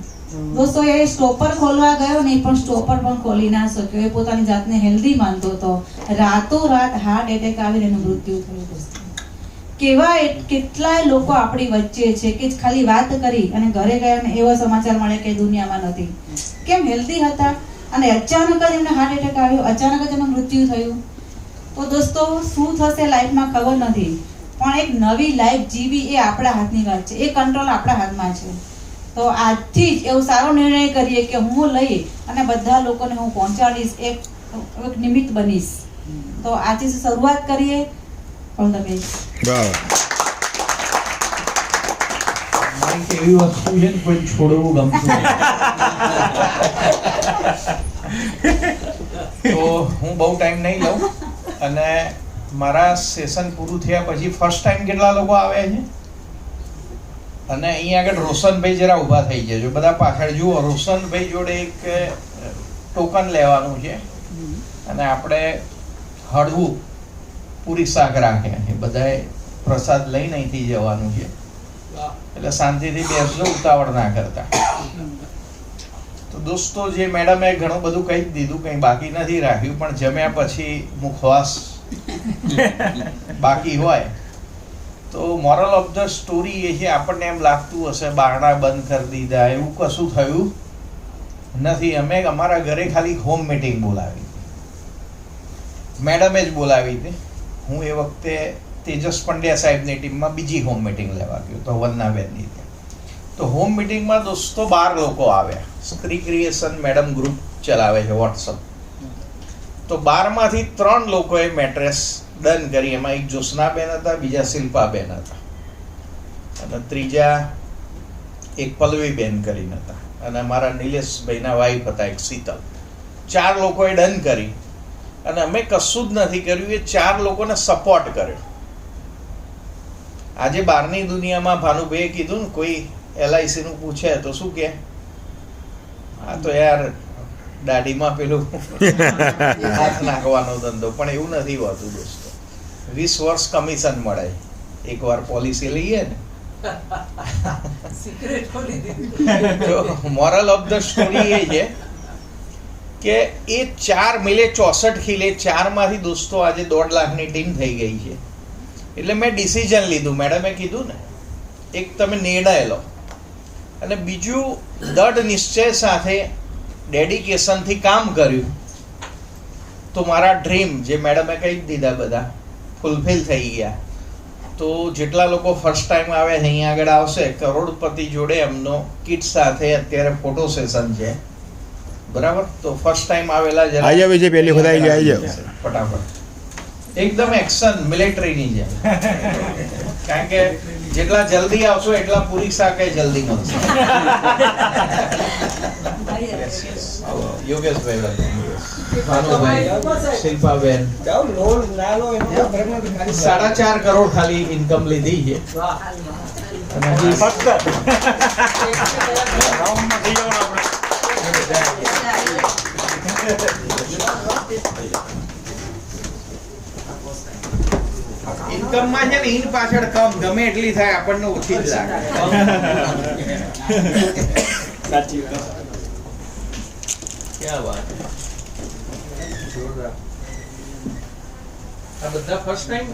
દોસ્તો એ સ્ટોપર ખોલવા ગયો નહીં પણ સ્ટોપર પણ ખોલી ના શક્યો. એ પોતાની જાતને હેલ્ધી માનતો હતો, રાતોરાત હાર્ટ એટેક આવીને એનું મૃત્યુ થયું. દોસ્તો કેટલાય લોકો આપણી વચ્ચે છે કે ખાલી વાત કરી અને ઘરે ગયા ને એવો સમાચાર મળે કે દુનિયામાં નથી. કેમ હેલ્ધી હતા અને અચાનક જ એમને હાર્ટ એટેક આવ્યો, અચાનક જ એનું મૃત્યુ થયું. તો દોસ્તો શું થશે લાઈફમાં ખબર નથી, પણ એક નવી લાઈફ જીવી એ આપણા હાથની વાત છે, એ કંટ્રોલ આપણા હાથમાં છે. તો આજથી જ એવો સારો નિર્ણય કરીએ કે હું લઈ અને બધા લોકોને હું પહોંચાડીશ, એક નિમિત્ત બનીશ. તો આજથી શરૂઆત કરીએ. All the best. મારી એવી વસ્તુ છે ને કોઈ છોડવું ગમતું તો હું બહુ ટાઈમ નહીં લઉં. અને મારા સેશન પૂરું થયા પછી ફર્સ્ટ ટાઈમ કેટલા લોકો આવે છે? અને અહીંયા આગળ રોશનભાઈ જરા ઊભા થઈ જજો, બધા પાછળ જુઓ. રોશનભાઈ જોડે એક ટોકન લેવાનું છે અને આપણે હળવું પૂરી શાક રાખ્યા છે. બધાએ પ્રસાદ લઈને અહીંથી જવાનું છે, એટલે શાંતિથી બેસજો, ઉતાવળ ના કરતા. તો દોસ્તો, જે મેડમે ઘણું બધું કહી જ દીધું, કંઈ બાકી નથી રાખ્યું, પણ જમ્યા પછી મુખવાસ બાકી હોય તો મોરલ ઓફ ધ સ્ટોરી એ છે, આપણને એમ લાગતું હશે બારણા બંધ કરી દીધા, એવું કશું થયું નથી. અમે અમારા ઘરે ખાલી હોમ મીટિંગ બોલાવી, મેડમે જ બોલાવી હતી. હું એ વખતે તેજસ પંડ્યા સાહેબની ટીમમાં બીજી હોમ મીટિંગ લેવા ગયો તો વંદનાબેનની ત્યાં. તો હોમ મીટિંગમાં દોસ્તો 12 લોકો આવ્યા. સ્ત્રી ક્રિએશન મેડમ ગ્રુપ ચલાવે છે વોટ્સઅપ. તો 12માંથી 3 લોકોએ મેટ્રેસ ડન કરી. એમાં એક જ્યોત્સનાબેન હતા, બીજા શિલ્પાબેન હતા અને ત્રીજા એક પલ્લવીબેન કરીને હતા, અને અમારા નિલેશભાઈના વાઈફ હતા એક શીતલ. 4 લોકોએ ડન કરી અને અમે કશું જ નથી કર્યું, એ 4 લોકોને સપોર્ટ કર્યો. આજે બહારની દુનિયામાં ભાનુભાઈએ કીધું ને, કોઈ LIC નું પૂછે તો શું કે, આ તો યાર દાઢીમાં પેલું હાથ નાખવાનો ધંધો, પણ એવું નથી હોતું દોસ્તો. 20 વર્ષ કમિશન મળે એકવાર પોલિસી લઈએ ને. તો મોરલ ઓફ ધ સ્ટોરી એ છે કે એ 4 મિલે 64 ખીલે, 4માંથી દોસ્તો આજે 1.5 લાખની ટીમ થઈ ગઈ છે. એટલે મેં ડિસિઝન લીધું, મેડમે કીધું ને, એક તમે નિર્ણય લો અને બીજું દૃઢ નિશ્ચય સાથે ડેડિકેશનથી કામ કર્યું તો મારા ડ્રીમ જે મેડમે કહી દીધા બધા ફૂલફિલ થઈ ગયા. તો જેટલા લોકો ફર્સ્ટ ટાઈમ આવે છે અહીંયા આગળ આવશે, કરોડપતિ જોડે એમનો કિટ સાથે અત્યારે ફોટો સેશન છે, બરાબર? તો ફર્સ્ટ ટાઈમ આવેલા જરા આઈ જાવ, જે પહેલી વખત આવી જાય ફટાફટ એકદમ એક્શન મિલિટરીની જેમ. કારણ કે જેટલા જલ્દી આવશો એટલા પૂરી શાક જલ્દી મળશે. યોગેશભાઈ, ભાનુભાઈ, શિલ્પાબેન 4.5 કરોડ ખાલી ઇન્કમ લીધી છે. ઇન્કમમાં છે ને ઈન પાછળ કમ ગમે એટલી થાય, આપણને ઓછી જ લાગે. સાચી વાત. ક્યાં વાત. આ બધા ફર્સ્ટ ટાઈમ.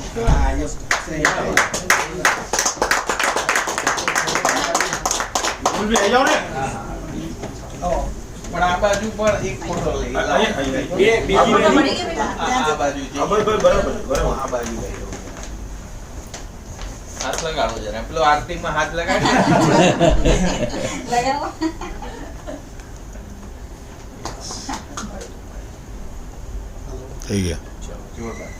પણ આ બાજુ પણ એક ફોટો લઈ આ બાજુ આ બાજુ હાથ લગાડો જરા, પેલો આરતીમાં હાથ લગાડી થઈ ગયા. જોરદાર.